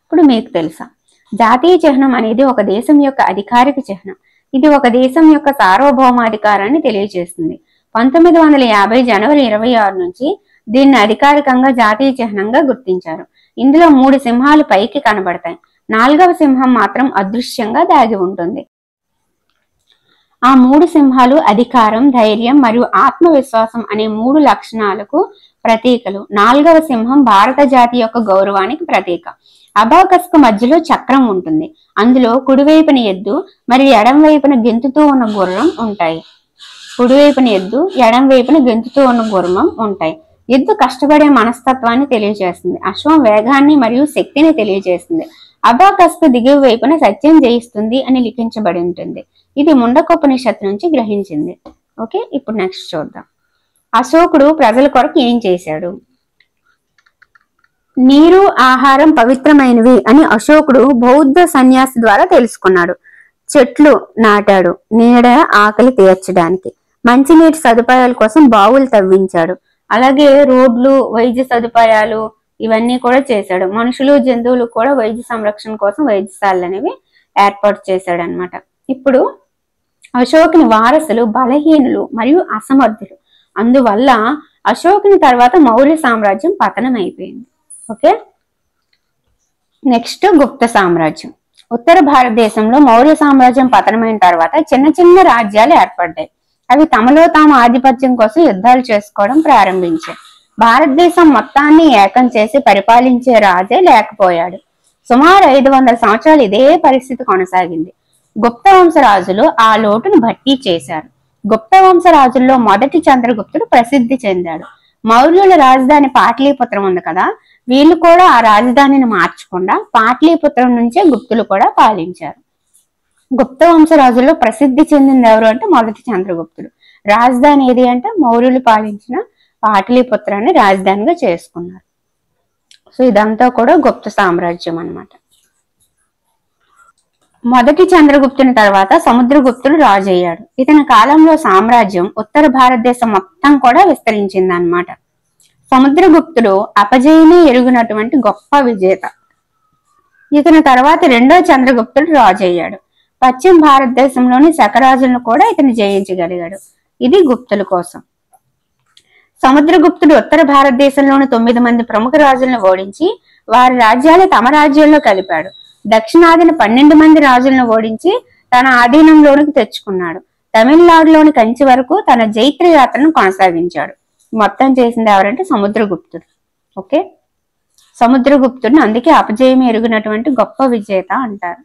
ఇప్పుడు మీకు తెలుసా, జాతీయ చిహ్నం అనేది ఒక దేశం యొక్క అధికారిక చిహ్నం. ఇది ఒక దేశం యొక్క సార్వభౌమాధికారాన్ని తెలియజేస్తుంది. 1950 జనవరి 26 నుంచి దీన్ని అధికారికంగా జాతీయ చిహ్నంగా గుర్తించారు. ఇందులో 3 సింహాలు పైకి కనబడతాయి, 4వ సింహం మాత్రం అదృశ్యంగా దాగి ఉంటుంది. ఆ 3 సింహాలు అధికారం, ధైర్యం మరియు ఆత్మవిశ్వాసం అనే 3 లక్షణాలకు ప్రతీకలు. 4వ సింహం భారత జాతి యొక్క గౌరవానికి ప్రతీక. అబాకస్ కు మధ్యలో చక్రం ఉంటుంది. అందులో కుడివైపున ఎద్దు మరియు ఎడం వైపున గెంతుతూ ఉన్న గుర్రం ఉంటాయి. కుడివైపున ఎద్దు, ఎడం వైపున గెంతుతూ ఉన్న గుర్రం ఉంటాయి. ఎద్దు కష్టపడే మనస్తత్వాన్ని తెలియజేస్తుంది. అశ్వం వేగాన్ని మరియు శక్తిని తెలియజేస్తుంది. అబాకస్ కు దిగువ వైపున సత్యం జయిస్తుంది అని లిఖించబడి ఉంటుంది. ఇది ముండకోపనిషత్తు నుంచి గ్రహించింది. ఓకే, ఇప్పుడు నెక్స్ట్ చూద్దాం. అశోకుడు ప్రజల కొరకు ఏం చేశాడు? నీరు, ఆహారం పవిత్రమైనవి అని అశోకుడు బౌద్ధ సన్యాసి ద్వారా తెలుసుకున్నాడు. చెట్లు నాటాడు నీడ, ఆకలి తీర్చడానికి. మంచినీటి సదుపాయాల కోసం బావులు తవ్వించాడు. అలాగే రోడ్లు, వైద్య సదుపాయాలు ఇవన్నీ కూడా చేశాడు. మనుషులు, జంతువులు కూడా వైద్య సంరక్షణ కోసం వైద్యశాలలు అనేవి ఏర్పాటు చేశాడు అనమాట. ఇప్పుడు అశోకుని వారసులు బలహీనులు మరియు అసమర్థులు. అందువల్ల అశోకుని తర్వాత మౌర్య సామ్రాజ్యం పతనం అయిపోయింది. ఓకే, నెక్స్ట్ గుప్త సామ్రాజ్యం. ఉత్తర భారతదేశంలో మౌర్య సామ్రాజ్యం పతనమైన తర్వాత చిన్న చిన్న రాజ్యాలు ఏర్పడ్డాయి. అవి తమలో తాము ఆధిపత్యం కోసం యుద్ధాలు చేసుకోవడం ప్రారంభించాయి. భారతదేశం మొత్తాన్ని ఏకం చేసి పరిపాలించే రాజే లేకపోయాడు. సుమారు 500 సంవత్సరాలు ఇదే పరిస్థితి కొనసాగింది. గుప్త వంశరాజులు ఆ లోటును భర్తీ చేశారు. గుప్త వంశరాజుల్లో మొదటి చంద్రగుప్తుడు ప్రసిద్ధి చెందాడు. మౌర్యుల రాజధాని పాటలీపుత్రం ఉంది కదా, వీళ్ళు కూడా ఆ రాజధానిని మార్చకుండా పాటలీపుత్రం నుంచే గుప్తులు కూడా పాలించారు. గుప్త వంశరాజుల్లో ప్రసిద్ధి చెందింది ఎవరు అంటే మొదటి చంద్రగుప్తుడు. రాజధాని ఏది అంటే మౌర్యులు పాలించిన పాటలీపుత్రాన్ని రాజధానిగా చేసుకున్నారు. సో ఇదంతా కూడా గుప్త సామ్రాజ్యం అన్నమాట. మొదటి చంద్రగుప్తుని తర్వాత సముద్రగుప్తుడు రాజు అయ్యాడు. ఇతని కాలంలో సామ్రాజ్యం ఉత్తర భారతదేశం మొత్తం కూడా విస్తరించింది అన్నమాట. సముద్రగుప్తుడు అపజయమే ఎరుగునటువంటి గొప్ప విజేత. ఇతని తర్వాత రెండో చంద్రగుప్తుడు రాజు అయ్యాడు. పశ్చిమ భారతదేశంలోని శకరాజులను కూడా ఇతను జయించగలిగాడు. ఇది గుప్తుల కోసం. సముద్రగుప్తుడు ఉత్తర భారతదేశంలోని 9 మంది ప్రముఖ రాజులను ఓడించి వారి రాజ్యాలు తమ రాజ్యంలో కలిపాడు. దక్షిణాదిన 12 మంది రాజులను ఓడించి తన ఆధీనంలోనికి తెచ్చుకున్నాడు. తమిళనాడులోని కంచి వరకు తన జైత్ర యాత్రను కొనసాగించాడు. మొత్తం చేసింది ఎవరంటే సముద్రగుప్తుడు. ఓకే, సముద్రగుప్తుడిని అందుకే అపజయం ఎరుగునటువంటి గొప్ప విజేత అంటారు.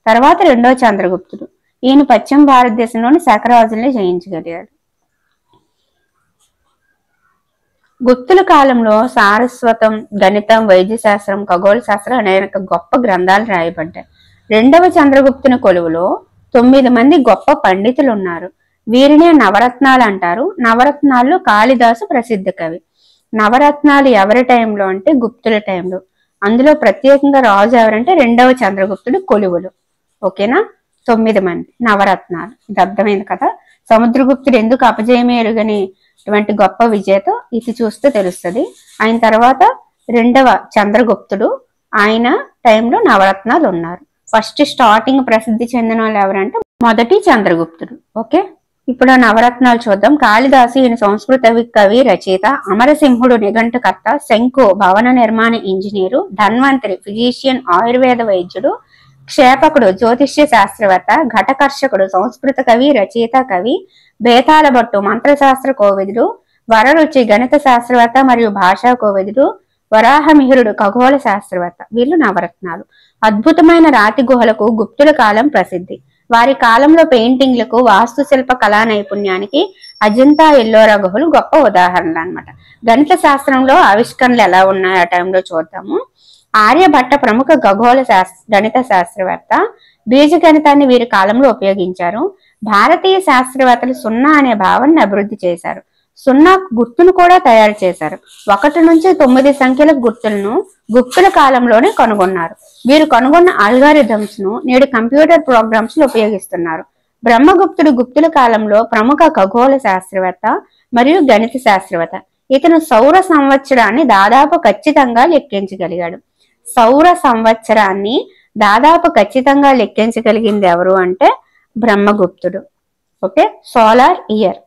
తర్వాత రెండో చంద్రగుప్తుడు. ఈయన పశ్చిమ భారతదేశంలోని శకరాజుల్ని జయించగలిగాడు. గుప్తుల కాలంలో సారస్వతం, గణితం, వైద్య శాస్త్రం, ఖగోళ శాస్త్రం అనేక గొప్ప గ్రంథాలు రాయబడ్డాయి. రెండవ చంద్రగుప్తుని కొలువులో 9 మంది గొప్ప పండితులు ఉన్నారు. వీరినే నవరత్నాలు అంటారు. నవరత్నాల్లో కాళిదాసు ప్రసిద్ధ కవి. నవరత్నాలు ఎవరి టైంలో అంటే గుప్తుల టైంలో. అందులో ప్రత్యేకంగా రాజు ఎవరంటే రెండవ చంద్రగుప్తుడు కొలువులు. ఓకేనా, 9 మంది నవరత్నాలు. ఇది అర్థమైంది కదా. సముద్రగుప్తుడు ఎందుకు అపజయమే ఎరుగనిటువంటి గొప్ప విజేత ఇది చూస్తే తెలుస్తుంది. ఆయన తర్వాత రెండవ చంద్రగుప్తుడు, ఆయన టైంలో నవరత్నాలు ఉన్నారు. ఫస్ట్ స్టార్టింగ్ ప్రసిద్ధి చెందిన వాళ్ళు ఎవరంటే మొదటి చంద్రగుప్తుడు. ఓకే, ఇప్పుడు ఆ నవరత్నాలు చూద్దాం. కాళిదాసు ఈయన సంస్కృత కవి, రచయిత. అమరసింహుడు నిఘంటుకర్త. శంకు భవన నిర్మాణ ఇంజనీరు. ధన్వంతరి ఫిజిషియన్, ఆయుర్వేద వైద్యుడు. క్షేపకుడు జ్యోతిష్య శాస్త్రవేత్త. ఘటకర్షకుడు సంస్కృత కవి, రచయిత, కవి. బేతాళభట్టు మంత్రశాస్త్ర కోవిదుడు. వరరుచి గణిత శాస్త్రవేత్త మరియు భాషా కోవిదుడు. వరాహమిహిరుడు ఖగోళ శాస్త్రవేత్త. వీళ్ళు నవరత్నాలు. అద్భుతమైన రాతి గుహలకు గుప్తుల కాలం ప్రసిద్ధి. వారి కాలంలో పెయింటింగ్లకు, వాస్తుశిల్ప కళా నైపుణ్యానికి అజంతా, ఎల్లోరా గుహలు గొప్ప ఉదాహరణలు అన్నమాట. గణిత శాస్త్రంలో ఆవిష్కరణలు ఎలా ఉన్నాయి ఆ టైంలో చూద్దాము. ఆర్యభట్ట ప్రముఖ ఖగోళ గణిత శాస్త్రవేత్త. బీజ గణితాన్ని వీరి కాలంలో ఉపయోగించారు. భారతీయ శాస్త్రవేత్తలు 0 అనే భావాన్ని అభివృద్ధి చేశారు. సున్నా గుర్తును కూడా తయారు చేశారు. 1 నుంచి 9 సంఖ్యల గుర్తులను గుప్తుల కాలంలోనే కనుగొన్నారు. వీరు కనుగొన్న అల్గారిథమ్స్ ను నేడు కంప్యూటర్ ప్రోగ్రామ్స్ లో ఉపయోగిస్తున్నారు. బ్రహ్మగుప్తుడు గుప్తుల కాలంలో ప్రముఖ ఖగోళ శాస్త్రవేత్త మరియు గణిత శాస్త్రవేత్త. ఇతను సౌర సంవత్సరాన్ని దాదాపు ఖచ్చితంగా లెక్కించగలిగాడు. సౌర సంవత్సరాన్ని దాదాపు ఖచ్చితంగా లెక్కించగలిగింది ఎవరు అంటే బ్రహ్మగుప్తుడు. Okay, solar year.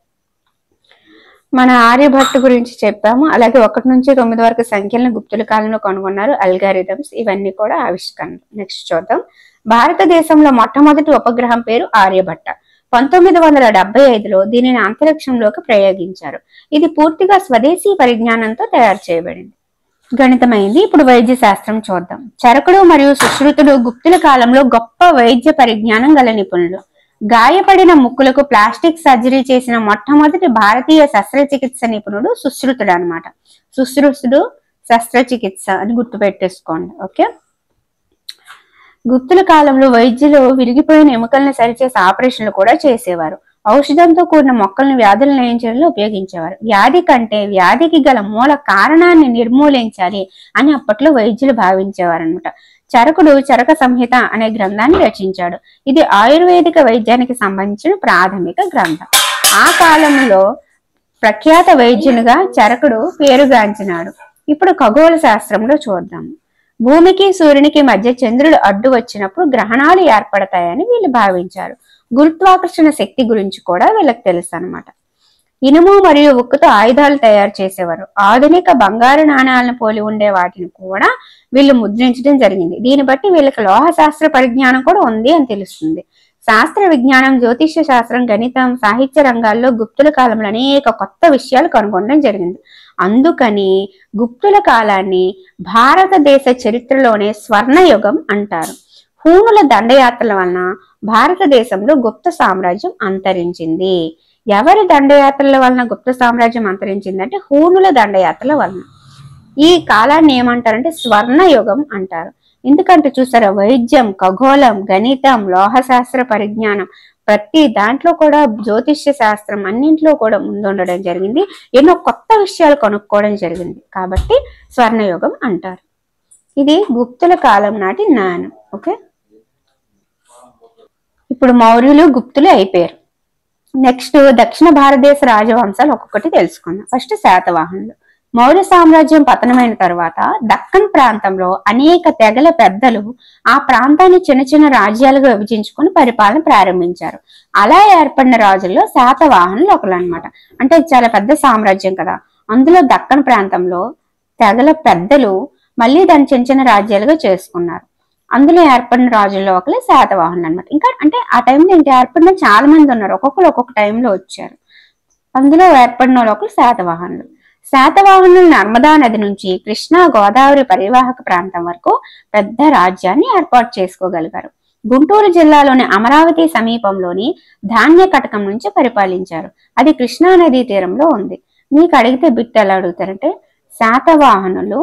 మన ఆర్యభట్టు గురించి చెప్పాము. అలాగే 1 నుంచి 9 వరకు సంఖ్యలను గుప్తుల కాలంలో కనుగొన్నారు. అల్గారిథమ్స్ ఇవన్నీ కూడా ఆవిష్కరణలు. నెక్స్ట్ చూద్దాం. భారతదేశంలో మొట్టమొదటి ఉపగ్రహం పేరు ఆర్యభట్ట. 1975లో దీనిని అంతరిక్షంలోకి ప్రయోగించారు. ఇది పూర్తిగా స్వదేశీ పరిజ్ఞానంతో తయారు చేయబడింది. గణితమైంది. ఇప్పుడు వైద్య శాస్త్రం చూద్దాం. చరకుడు మరియు సుశ్రుతుడు గుప్తుల కాలంలో గొప్ప వైద్య పరిజ్ఞానం గల నిపుణులు. గాయపడిన ముక్కులకు ప్లాస్టిక్ సర్జరీ చేసిన మొట్టమొదటి భారతీయ శస్త్రచికిత్స నిపుణుడు సుశ్రుతుడు అనమాట. సుశ్రుతుడు శస్త్రచికిత్స అని గుర్తుపెట్టేసుకోండి. ఓకే, గుప్తుల కాలంలో వైద్యులు విరిగిపోయిన ఎముకలను సరిచేసే ఆపరేషన్లు కూడా చేసేవారు. ఔషధంతో కూడిన మొక్కలను వ్యాధులు నయం చేయడంలో ఉపయోగించేవారు. వ్యాధి కంటే వ్యాధికి గల మూల కారణాన్ని నిర్మూలించాలి అని అప్పట్లో వైద్యులు భావించేవారు అనమాట. చరకుడు చరక సంహిత అనే గ్రంథాన్ని రచించాడు. ఇది ఆయుర్వేదిక వైద్యానికి సంబంధించిన ప్రాథమిక గ్రంథం. ఆ కాలంలో ప్రఖ్యాత వైద్యునిగా చరకుడు పేరుగాంచినాడు. ఇప్పుడు ఖగోళ శాస్త్రంలో చూద్దాం. భూమికి సూర్యునికి మధ్య చంద్రుడు అడ్డు వచ్చినప్పుడు గ్రహణాలు ఏర్పడతాయని వీళ్ళు భావించారు. గురుత్వాకర్షణ శక్తి గురించి కూడా వీళ్ళకి తెలుసు అనమాట. ఇనుము మరియు ఉక్కుతో ఆయుధాలు తయారు చేసేవారు. ఆధునిక బంగారు నాణాలను పోలి ఉండే వాటిని కూడా వీళ్ళు ముద్రించడం జరిగింది. దీన్ని బట్టి వీళ్ళకి లోహ శాస్త్ర పరిజ్ఞానం కూడా ఉంది అని తెలుస్తుంది. శాస్త్ర విజ్ఞానం, జ్యోతిష్య శాస్త్రం, గణితం, సాహిత్య రంగాల్లో గుప్తుల కాలంలో అనేక కొత్త విషయాలు కనుగొనడం జరిగింది. అందుకని గుప్తుల కాలాన్ని భారతదేశ చరిత్రలోనే స్వర్ణయుగం అంటారు. హూణుల దండయాత్రల వలన భారతదేశంలో గుప్త సామ్రాజ్యం అంతరించింది. ఎవరి దండయాత్రల వలన గుప్త సామ్రాజ్యం అంతరించిందంటే హూణుల దండయాత్రల వలన. ఈ కాలాన్ని ఏమంటారంటే స్వర్ణయుగం అంటారు. ఎందుకంటే చూసారా, వైద్యం, ఖగోళం, గణితం, లోహశాస్త్ర పరిజ్ఞానం ప్రతి దాంట్లో కూడా, జ్యోతిష్య శాస్త్రం అన్నింటిలో కూడా ముందుండడం జరిగింది. ఎన్నో కొత్త విషయాలు కనుక్కోవడం జరిగింది. కాబట్టి స్వర్ణయుగం అంటారు. ఇది గుప్తుల కాలం నాటి జ్ఞానం. ఓకే, ఇప్పుడు మౌర్యులు గుప్తులు అయిపోయారు. నెక్స్ట్ దక్షిణ భారతదేశ రాజవంశాలు ఒక్కొక్కటి తెలుసుకుందాం. ఫస్ట్ శాతవాహనులు. మౌర్య సామ్రాజ్యం పతనమైన తర్వాత దక్కన్ ప్రాంతంలో అనేక తెగల పెద్దలు ఆ ప్రాంతాన్ని చిన్న చిన్న రాజ్యాలుగా విభజించుకొని పరిపాలన ప్రారంభించారు. అలా ఏర్పడిన రాజుల్లో శాతవాహనులు ఒకరు అనమాట. అంటే చాలా పెద్ద సామ్రాజ్యం కదా, అందులో దక్కన్ ప్రాంతంలో తెగల పెద్దలు మళ్ళీ దాన్ని చిన్న చిన్న రాజ్యాలుగా చేసుకున్నారు. అందులో ఏర్పడిన రాజుల్లో ఒకరు శాతవాహనులు అనమాట. ఇంకా అంటే ఆ టైంలో ఇంకా ఏర్పడిన చాలా మంది ఉన్నారు, ఒక్కొక్కరు ఒక్కొక్క టైంలో వచ్చారు. అందులో ఏర్పడిన వాళ్ళు ఒకరు శాతవాహనులు. శాతవాహనులు నర్మదా నది నుంచి కృష్ణా గోదావరి పరివాహక ప్రాంతం వరకు పెద్ద రాజ్యాన్ని ఏర్పాటు చేసుకోగలిగారు. గుంటూరు జిల్లాలోని అమరావతి సమీపంలోని ధాన్య కటకం నుంచి పరిపాలించారు. అది కృష్ణా నదీ తీరంలో ఉంది. మీకు అడిగితే బిట్ ఎలా అడుగుతారంటే శాతవాహనులు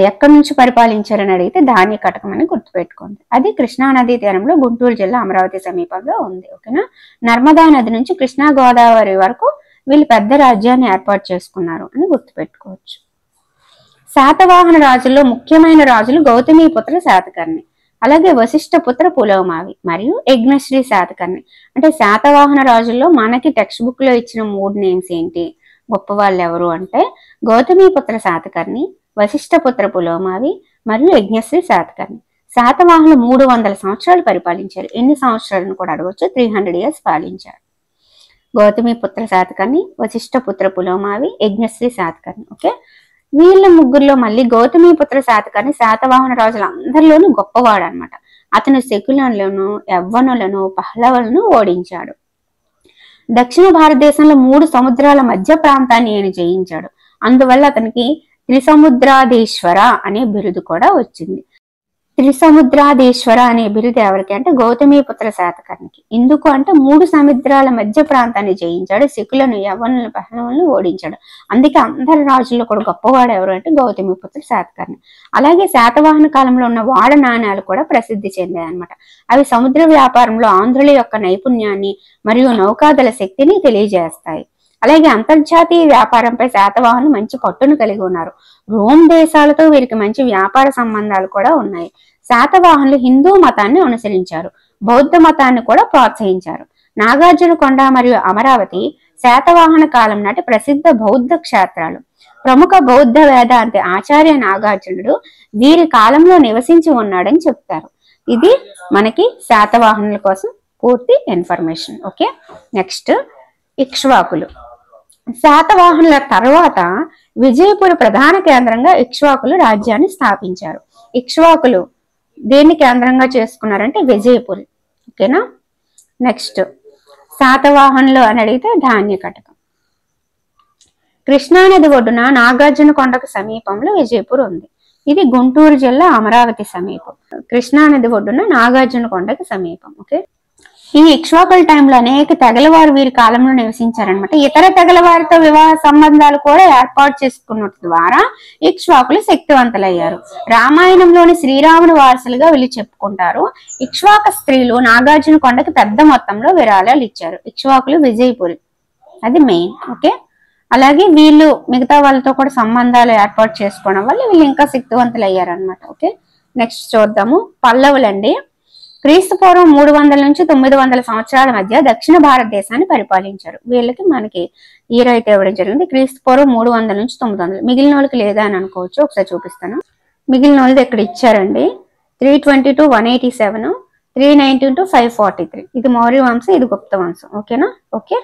ఎక్కడి నుంచి పరిపాలించారని అడిగితే ధాన్య కటకం అని గుర్తుపెట్టుకోండి. అది కృష్ణా నదీ తీరంలో గుంటూరు జిల్లా అమరావతి సమీపంలో ఉంది. ఓకేనా, నర్మదా నది నుంచి కృష్ణా గోదావరి వరకు వీళ్ళు పెద్ద రాజ్యాన్ని ఏర్పాటు చేసుకున్నారు అని గుర్తుపెట్టుకోవచ్చు. శాతవాహన రాజుల్లో ముఖ్యమైన రాజులు గౌతమిపుత్ర శాతకర్ణి, అలాగే వశిష్ఠపుత్ర పులోమావి మరియు యజ్ఞశ్రీ శాతకర్ణి. అంటే శాతవాహన రాజుల్లో మనకి టెక్స్ట్ బుక్ లో ఇచ్చిన 3 నేమ్స్ ఏంటి, గొప్ప వాళ్ళు ఎవరు అంటే గౌతమిపుత్ర శాతకర్ణి, వశిష్ఠపుత్ర పులోమావి మరియు యజ్ఞశ్రీ శాతకర్ణి. శాతవాహనులు 300 సంవత్సరాలు పరిపాలించారు. ఎన్ని సంవత్సరాలను కూడా అడగవచ్చు, 300 years పాలించారు. గౌతమిపుత్ర శాతకర్ణి, వశిష్ఠపుత్ర పులోమావి, యజ్ఞశ్రీ శాతకర్ణి. ఓకే, వీళ్ళ ముగ్గురులో మళ్ళీ గౌతమిపుత్ర శాతకర్ణి శాతవాహన రాజులందరిలోనూ గొప్పవాడు అనమాట. అతను శకునులను, యవ్వనులను, పహ్లవులను ఓడించాడు. దక్షిణ భారతదేశంలో 3 సముద్రాల మధ్య ప్రాంతాన్ని ఈయన జయించాడు. అందువల్ల అతనికి త్రిసముద్రాధీశ్వర అనే బిరుదు కూడా వచ్చింది. త్రిసముద్రాధీశ్వర అనే బిరుదు ఎవరికి అంటే గౌతమిపుత్ర శాతకర్ణికి. ఎందుకు అంటే 3 సముద్రాల మధ్య ప్రాంతాన్ని జయించాడు, శకులను, యవ్వనులను, పహ్లవులను ఓడించాడు. అందుకే అందరి రాజుల్లో కూడా గొప్పవాడు ఎవరు అంటే గౌతమిపుత్ర శాతకర్ణి. అలాగే శాతవాహన కాలంలో ఉన్న వాడ నాణ్యాలు కూడా ప్రసిద్ధి చెందాయి అనమాట. అవి సముద్ర వ్యాపారంలో ఆంధ్రుల యొక్క నైపుణ్యాన్ని మరియు నౌకాదళ శక్తిని తెలియజేస్తాయి. అలాగే అంతర్జాతీయ వ్యాపారంపై శాతవాహనులు మంచి పట్టును కలిగి ఉన్నారు. రోమ్ దేశాలతో వీరికి మంచి వ్యాపార సంబంధాలు కూడా ఉన్నాయి. శాతవాహనులు హిందూ మతాన్ని అనుసరించారు, బౌద్ధ మతాన్ని కూడా ప్రోత్సహించారు. నాగార్జునకొండ మరియు అమరావతి శాతవాహన కాలం నాటి ప్రసిద్ధ బౌద్ధ క్షేత్రాలు. ప్రముఖ బౌద్ధ వేదాంతి ఆచార్య నాగార్జునుడు వీరి కాలంలో నివసించి ఉన్నాడని చెప్తారు. ఇది మనకి శాతవాహనుల కోసం పూర్తి ఇన్ఫర్మేషన్. Okay, next ఇక్ష్వాకులు. శాతవాహనుల తర్వాత విజయపుర ప్రధాన కేంద్రంగా ఇక్ష్వాకులు రాజ్యాన్ని స్థాపించారు. ఇక్ష్వాకులు దేన్ని కేంద్రంగా చేసుకున్నారంటే విజయపురి. ఓకేనా. నెక్స్ట్ శాతవాహనులు అని అడిగితే ధాన్య కటకం. కృష్ణానది ఒడ్డున నాగార్జునకొండకు సమీపంలో విజయపూర్ ఉంది. ఇది గుంటూరు జిల్లా అమరావతి సమీపం. కృష్ణానది ఒడ్డున నాగార్జునకొండకు సమీపం. ఓకే, ఈ ఇక్ష్వాకుల టైంలో అనేక తెగలవారు వీరి కాలంలో నివసించారనమాట. ఇతర తెగలవారితో వివాహ సంబంధాలు కూడా ఏర్పాటు చేసుకున్న ద్వారా ఇక్ష్వాకులు శక్తివంతులయ్యారు. రామాయణంలోని శ్రీరాముని వారసులుగా వీళ్ళు చెప్పుకుంటారు. ఇక్ష్వాక స్త్రీలు నాగార్జునకొండకి పెద్ద మొత్తంలో విరాళాలు ఇచ్చారు. ఇక్ష్వాకులు విజయపురి, అది మెయిన్. ఓకే, అలాగే వీళ్ళు మిగతా వాళ్ళతో కూడా సంబంధాలు ఏర్పాటు చేసుకోవడం వల్ల వీళ్ళు ఇంకా శక్తివంతులు అయ్యారనమాట. ఓకే, నెక్స్ట్ చూద్దాము. పల్లవులండి క్రీస్తు పూర్వం 300 నుంచి 900 సంవత్సరాల మధ్య దక్షిణ భారతదేశాన్ని పరిపాలించారు. వీళ్ళకి మనకి ఇయర్ అయితే ఇవ్వడం జరిగింది. క్రీస్తు పూర్వం 300 నుంచి 900. మిగిలిన వాళ్ళకి లేదా అని అనుకోవచ్చు, ఒకసారి చూపిస్తాను. మిగిలిన వాళ్ళది ఇక్కడ ఇచ్చారండి. 320 to 187, 319 to 543. ఇది మౌర్య వంశం, ఇది గుప్త వంశం. ఓకేనా. ఓకే,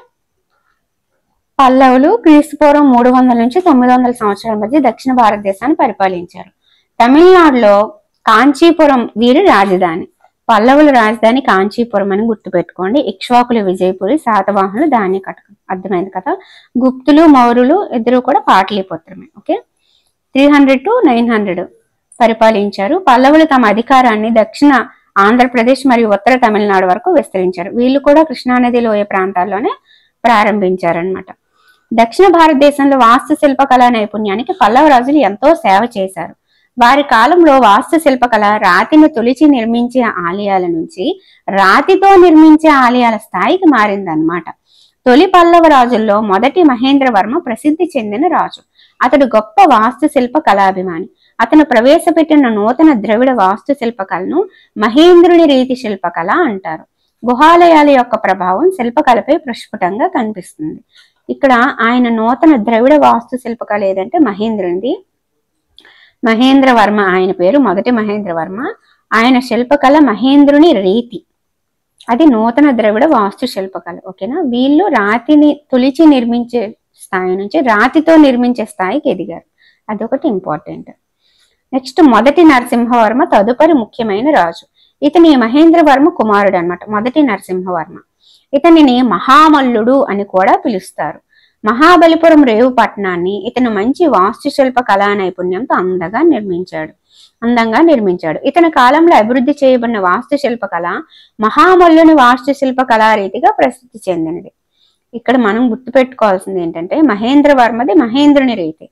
పల్లవులు క్రీస్తు పూర్వం 300 నుంచి 900 సంవత్సరాల మధ్య దక్షిణ భారతదేశాన్ని పరిపాలించారు. తమిళనాడులో కాంచీపురం వీరి రాజధాని. పల్లవుల రాజధాని కాంచీపురం అని గుర్తుపెట్టుకోండి. ఇక్ష్వాకులు విజయపురి, శాతవాహనులు ధాన్య కటకం. అర్థమైంది కదా. గుప్తులు మౌర్యులు ఇద్దరు కూడా పాటలీపుత్రమే. ఓకే, 300 to 900 పరిపాలించారు. పల్లవులు తమ అధికారాన్ని దక్షిణ ఆంధ్రప్రదేశ్ మరియు ఉత్తర తమిళనాడు వరకు విస్తరించారు. వీళ్ళు కూడా కృష్ణానది లోయ ప్రాంతాల్లోనే ప్రారంభించారనమాట. దక్షిణ భారతదేశంలో వాస్తు శిల్పకళా నైపుణ్యానికి పల్లవ రాజులు ఎంతో సేవ చేశారు. వారి కాలంలో వాస్తు శిల్పకళ రాతిని తొలిచి నిర్మించే ఆలయాల నుంచి రాతితో నిర్మించే ఆలయాల స్థాయికి మారిందన్నమాట. తొలి పల్లవ రాజుల్లో మొదటి మహేంద్రవర్మ ప్రసిద్ధి చెందిన రాజు. అతడు గొప్ప వాస్తు శిల్ప కళాభిమాని. అతను ప్రవేశపెట్టిన నూతన ద్రవిడ వాస్తు శిల్పకళను మహేంద్రుని రీతి శిల్పకళ అంటారు. గుహాలయాల యొక్క ప్రభావం శిల్పకళపై ప్రస్ఫుటంగా కనిపిస్తుంది. ఇక్కడ ఆయన నూతన ద్రవిడ వాస్తు శిల్పకళ ఏదంటే మహేంద్రునిది. మహేంద్రవర్మ ఆయన పేరు, మొదటి మహేంద్రవర్మ. ఆయన శిల్పకళ మహేంద్రుని రీతి, అది నూతన ద్రవిడ వాస్తు శిల్పకళ. ఓకేనా. వీళ్ళు రాతిని తొలిచి నిర్మించే స్థాయి నుంచి రాతితో నిర్మించే స్థాయికి ఎదిగారు. అదొకటి ఇంపార్టెంట్. నెక్స్ట్ మొదటి నరసింహవర్మ తదుపరి ముఖ్యమైన రాజు. ఇతని మహేంద్రవర్మ కుమారుడు అన్నమాట, మొదటి నరసింహవర్మ. ఇతనిని మహామల్లుడు అని కూడా పిలుస్తారు. మహాబలిపురం రేవు పట్టణాన్ని ఇతను మంచి వాస్తుశిల్ప కళా నైపుణ్యంతో అందంగా నిర్మించాడు. ఇతని కాలంలో అభివృద్ధి చేయబడిన వాస్తుశిల్ప కళ మహామల్లుని వాస్తుశిల్ప కళారీతిగా ప్రసిద్ధి చెందినది. ఇక్కడ మనం గుర్తుపెట్టుకోవాల్సింది ఏంటంటే మహేంద్రవర్మది మహేంద్రుని రీతి,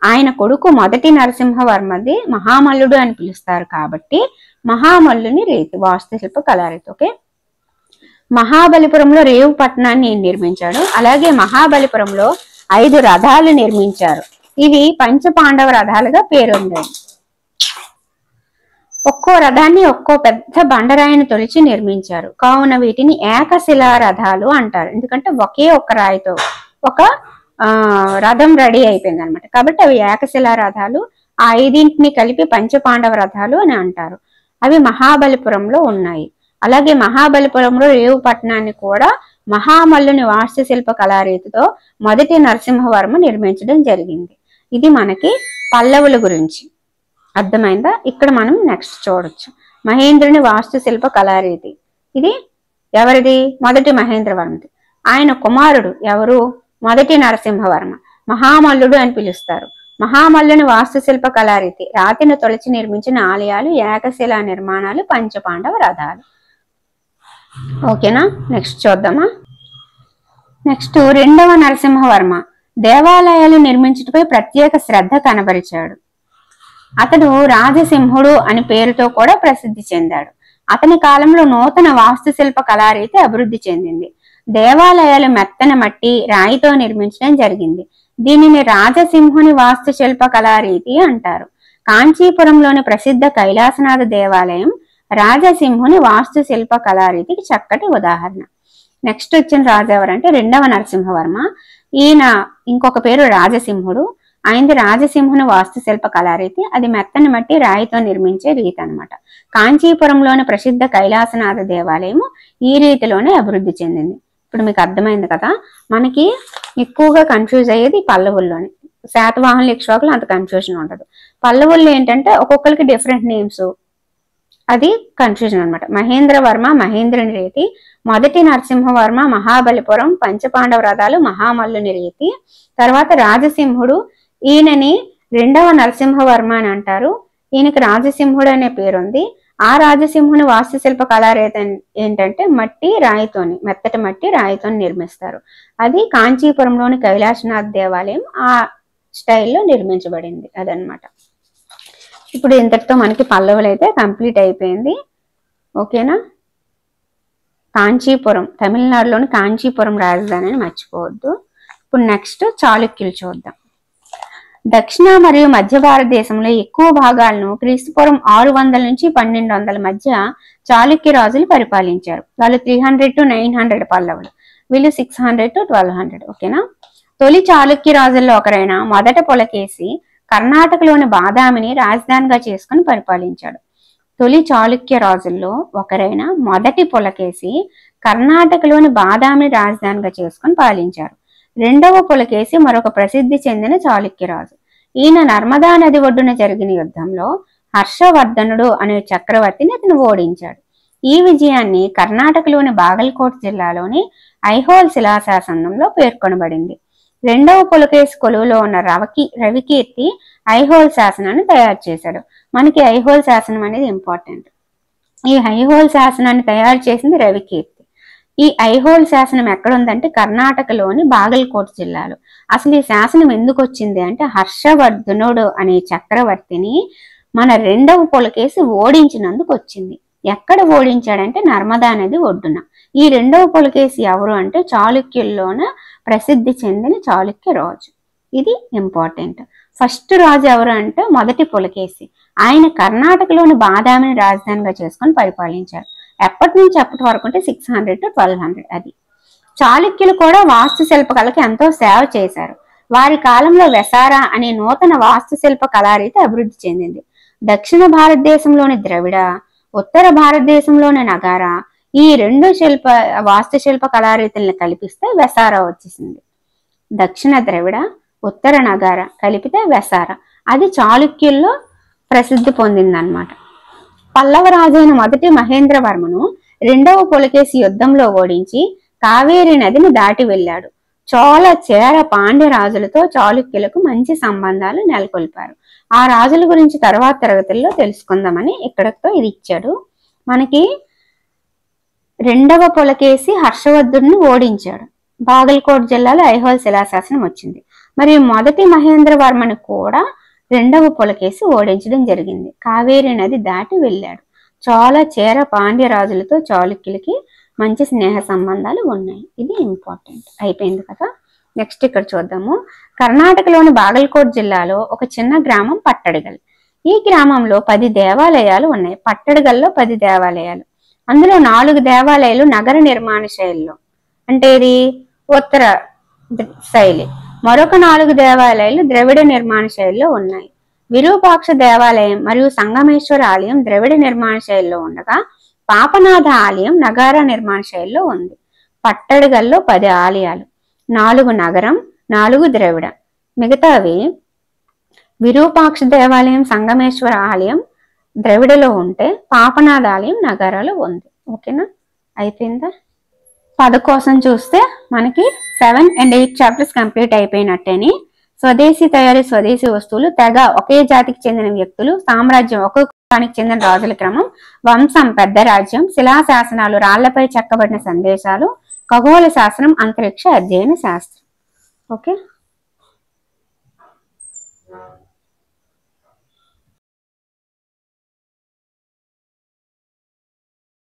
ఆయన కొడుకు మొదటి నరసింహవర్మది మహామల్లుడు అని పిలుస్తారు కాబట్టి మహామల్లుని రీతి వాస్తుశిల్ప కళారీతి. ఓకే. మహాబలిపురంలో రేవు పట్టణాన్ని నిర్మించాడు. అలాగే మహాబలిపురంలో 5 రథాలు నిర్మించారు. ఇవి పంచపాండవ రథాలుగా పేరొందాయి. ఒక్కో రథాన్ని ఒక్కో పెద్ద బండరాయిని తొలిచి నిర్మించారు. కావున వీటిని ఏకశిలా రథాలు అంటారు. ఎందుకంటే ఒకే ఒక్క రాయితో ఒక రథం రెడీ అయిపోయింది అనమాట. కాబట్టి అవి ఏకశిలా రథాలు. ఆ 5ని కలిపి పంచపాండవ రథాలు అని అంటారు. అవి మహాబలిపురంలో ఉన్నాయి. అలాగే మహాబలిపురంలో రేవు పట్టణాన్ని కూడా మహామల్లుని వాస్తుశిల్ప కళారీతితో మొదటి నరసింహవర్మ నిర్మించడం జరిగింది. ఇది మనకి పల్లవుల గురించి అర్థమైందా. ఇక్కడ మనం నెక్స్ట్ చూడొచ్చు మహేంద్రుని వాస్తుశిల్ప కళారీతి. ఇది ఎవరిది? మొదటి మహేంద్రవర్మది. ఆయన కుమారుడు ఎవరు? మొదటి నరసింహవర్మ. మహామల్లుడు అని పిలుస్తారు. మహామల్లుని వాస్తుశిల్ప కళారీతి రాతిని తొలచి నిర్మించిన ఆలయాలు, ఏకశిలా నిర్మాణాలు, పంచపాండవ రథాలు. ఓకేనా. నెక్స్ట్ చూద్దామా. నెక్స్ట్ 2వ నరసింహవర్మ దేవాలయాలు నిర్మించుటపై ప్రత్యేక శ్రద్ధ కనబరిచాడు. అతడు రాజసింహుడు అని పేరుతో కూడా ప్రసిద్ధి చెందాడు. అతని కాలంలో నూతన వాస్తుశిల్ప కళారీతి అభివృద్ధి చెందింది. దేవాలయాలు మెత్తన మట్టి రాయితో నిర్మించడం జరిగింది. దీనిని రాజసింహుని వాస్తుశిల్ప కళారీతి అంటారు. కాంచీపురంలోని ప్రసిద్ధ కైలాసనాథ దేవాలయం రాజసింహుని వాస్తుశిల్ప కళారీతికి చక్కటి ఉదాహరణ. నెక్స్ట్ వచ్చిన రాజు ఎవరంటే రెండవ నరసింహవర్మ. ఈయన ఇంకొక పేరు రాజసింహుడు. ఆయనది రాజసింహుని వాస్తుశిల్ప కళారీతి. అది మెత్తని మట్టి రాయితో నిర్మించే రీతి అనమాట. కాంచీపురంలోని ప్రసిద్ధ కైలాసనాథ దేవాలయం ఈ రీతిలోనే అభివృద్ధి చెందింది. ఇప్పుడు మీకు అర్థమైంది కదా. మనకి ఎక్కువగా కన్ఫ్యూజ్ అయ్యేది పల్లవుల్లోనే. శాతవాహనులు ఇక్ష్వాకులు అంత కన్ఫ్యూజన్ ఉండదు. పల్లవుల్లో ఏంటంటే ఒక్కొక్కరికి డిఫరెంట్ నేమ్స్, అది కన్ఫ్యూజన్ అనమాట. మహేంద్రవర్మ మహేంద్రుని రీతి, మొదటి నరసింహవర్మ మహాబలిపురం, పంచపాండవ రథాలు మహామల్లుని రీతి. తర్వాత రాజసింహుడు, ఈయనని రెండవ నరసింహవర్మ అని అంటారు. ఈయనకి రాజసింహుడు అనే పేరుంది. ఆ రాజసింహుని వాస్తుశిల్ప కళారీతి ఏంటంటే మట్టి రాయితోని, మెత్తటి మట్టి రాయితోని నిర్మిస్తారు. అది కాంచీపురంలోని కైలాసనాథ్ దేవాలయం ఆ స్టైల్లో నిర్మించబడింది. అదనమాట. ఇప్పుడు ఇంతటితో మనకి పల్లవులు అయితే కంప్లీట్ అయిపోయింది. ఓకేనా. కాంచీపురం తమిళనాడులోని కాంచీపురం రాజధాని అని మర్చిపోవద్దు. ఇప్పుడు నెక్స్ట్ చాళుక్యులు చూద్దాం. దక్షిణ మరియు మధ్య భారతదేశంలో ఎక్కువ భాగాలను క్రీస్తుపూర్వం 600 నుంచి 1200 మధ్య చాళుక్య రాజులు పరిపాలించారు. వాళ్ళు 300 to 900 పల్లవులు, వీళ్ళు 600 to 1200. ఓకేనా. తొలి చాళుక్య రాజుల్లో ఒకరైన మొదట పులకేసి కర్ణాటకలోని బాదామిని రాజధానిగా చేసుకుని పరిపాలించాడు. తొలి చాళుక్య రాజుల్లో ఒకరైన మొదటి పులకేసి కర్ణాటకలోని బాదామిని రాజధానిగా చేసుకుని పాలించారు. రెండవ పులకేసి మరొక ప్రసిద్ధి చెందిన చాళుక్య రాజు. ఈయన నర్మదా నది ఒడ్డున జరిగిన యుద్ధంలో హర్షవర్ధనుడు అనే చక్రవర్తిని అతను ఓడించాడు. ఈ విజయాన్ని కర్ణాటకలోని బాగల్కోట్ జిల్లాలోని ఐహోల్ శిలాశాసనంలో పేర్కొనబడింది. రెండవ పులకేసి కొలువులో ఉన్న రవికీర్తి ఐహోల్ శాసనాన్ని తయారు చేశాడు. మనకి ఐహోల్ శాసనం అనేది ఇంపార్టెంట్. ఈ ఐహోల్ శాసనాన్ని తయారు చేసింది రవికీర్తి. ఈ ఐహోల్ శాసనం ఎక్కడుందంటే కర్ణాటకలోని బాగల్కోట్ జిల్లాలో. అసలు ఈ శాసనం ఎందుకు వచ్చింది అంటే హర్షవర్ధనుడు అనే చక్రవర్తిని మన రెండవ పులకేసి ఓడించినందుకు వచ్చింది. ఎక్కడ ఓడించాడంటే నర్మదా నది ఒడ్డున. ఈ రెండవ పులకేసి ఎవరు అంటే చాళుక్యుల్లోన ప్రసిద్ధి చెందిన చాళుక్య రాజు. ఇది ఇంపార్టెంట్. ఫస్ట్ రాజు ఎవరు అంటే మొదటి పులకేసి. ఆయన కర్ణాటకలోని బాదామిని రాజధానిగా చేసుకొని పరిపాలించారు. ఎప్పటి నుంచి ఎప్పటి వరకు అంటే 600 to 1200. అది చాళుక్యులు కూడా వాస్తుశిల్ప కళకి ఎంతో సేవ చేశారు. వారి కాలంలో వెసారా అనే నూతన వాస్తుశిల్ప కళారీతి అభివృద్ధి చెందింది. దక్షిణ భారతదేశంలోని ద్రవిడ, ఉత్తర భారతదేశంలోని నగార, ఈ రెండు వాస్తుశిల్ప కళారీతుల్ని కలిపిస్తే వెసారా వచ్చేసింది. దక్షిణ ద్రవిడ, ఉత్తర నగార కలిపితే వెసారా. అది చాళుక్యుల్లో ప్రసిద్ధి పొందిందనమాట. పల్లవ రాజైన మొదటి మహేంద్రవర్మను రెండవ పులకేసి యుద్ధంలో ఓడించి కావేరి నదిని దాటి వెళ్ళాడు. చోళ, చేర, పాండ్య రాజులతో చాళుక్యులకు మంచి సంబంధాలు నెలకొల్పారు. ఆ రాజుల గురించి తర్వాత తరగతుల్లో తెలుసుకుందామని ఇక్కడతో ఇది ఇచ్చాడు. మనకి రెండవ పులకేసి హర్షవర్ధుడిని ఓడించాడు. బాగల్కోట్ జిల్లాలో ఐహోల్ శిలాశాసనం వచ్చింది. మరి మొదటి మహేంద్రవర్మని కూడా రెండవ పులకేసి ఓడించడం జరిగింది. కావేరి నది దాటి వెళ్ళాడు. చోళ, చేర, పాండ్య రాజులతో చాళుక్యులకి మంచి స్నేహ సంబంధాలు ఉన్నాయి. ఇది ఇంపార్టెంట్. అయిపోయింది కదా. నెక్స్ట్ ఇక్కడ చూద్దాము. కర్ణాటకలోని బాగల్కోట్ జిల్లాలో ఒక చిన్న గ్రామం పట్టడగల్. ఈ గ్రామంలో 10 దేవాలయాలు ఉన్నాయి. పట్టడగల్లో 10 దేవాలయాలు. అందులో 4 దేవాలయాలు నగర నిర్మాణ శైలిలో, అంటే ఇది ఉత్తర శైలి. మరొక 4 దేవాలయాలు ద్రవిడ నిర్మాణ శైలిలో ఉన్నాయి. విరూపాక్ష దేవాలయం మరియు సంగమేశ్వర ఆలయం ద్రవిడ నిర్మాణ శైలిలో ఉండగా పాపనాథ ఆలయం నగార నిర్మాణ శైలిలో ఉంది. పట్టడగల్లో 10 ఆలయాలు, 4 నగరం, 4 ద్రవిడ. మిగతావి విరూపాక్ష దేవాలయం, సంగమేశ్వర ఆలయం ద్రవిడలో ఉంటే పాపనాథ ఆలయం నగారాలో ఉంది. ఓకేనా. అయిపోయిందా. 10 కోసం చూస్తే మనకి 7 and 8 చాప్టర్స్ కంప్లీట్ అయిపోయినట్టేని. స్వదేశీ తయారీ, స్వదేశీ వస్తువులు, తెగ ఒకే జాతికి చెందిన వ్యక్తులు, సామ్రాజ్యం ఒక్కొక్క కులానికి చెందిన రాజుల క్రమం, వంశం పెద్ద రాజ్యం, శిలాశాసనాలు, రాళ్లపై చెక్కబడిన సందేశాలు, ఖగోళ శాస్త్రం, అంతరిక్ష అధ్యయన శాస్త్రం. ఓకే.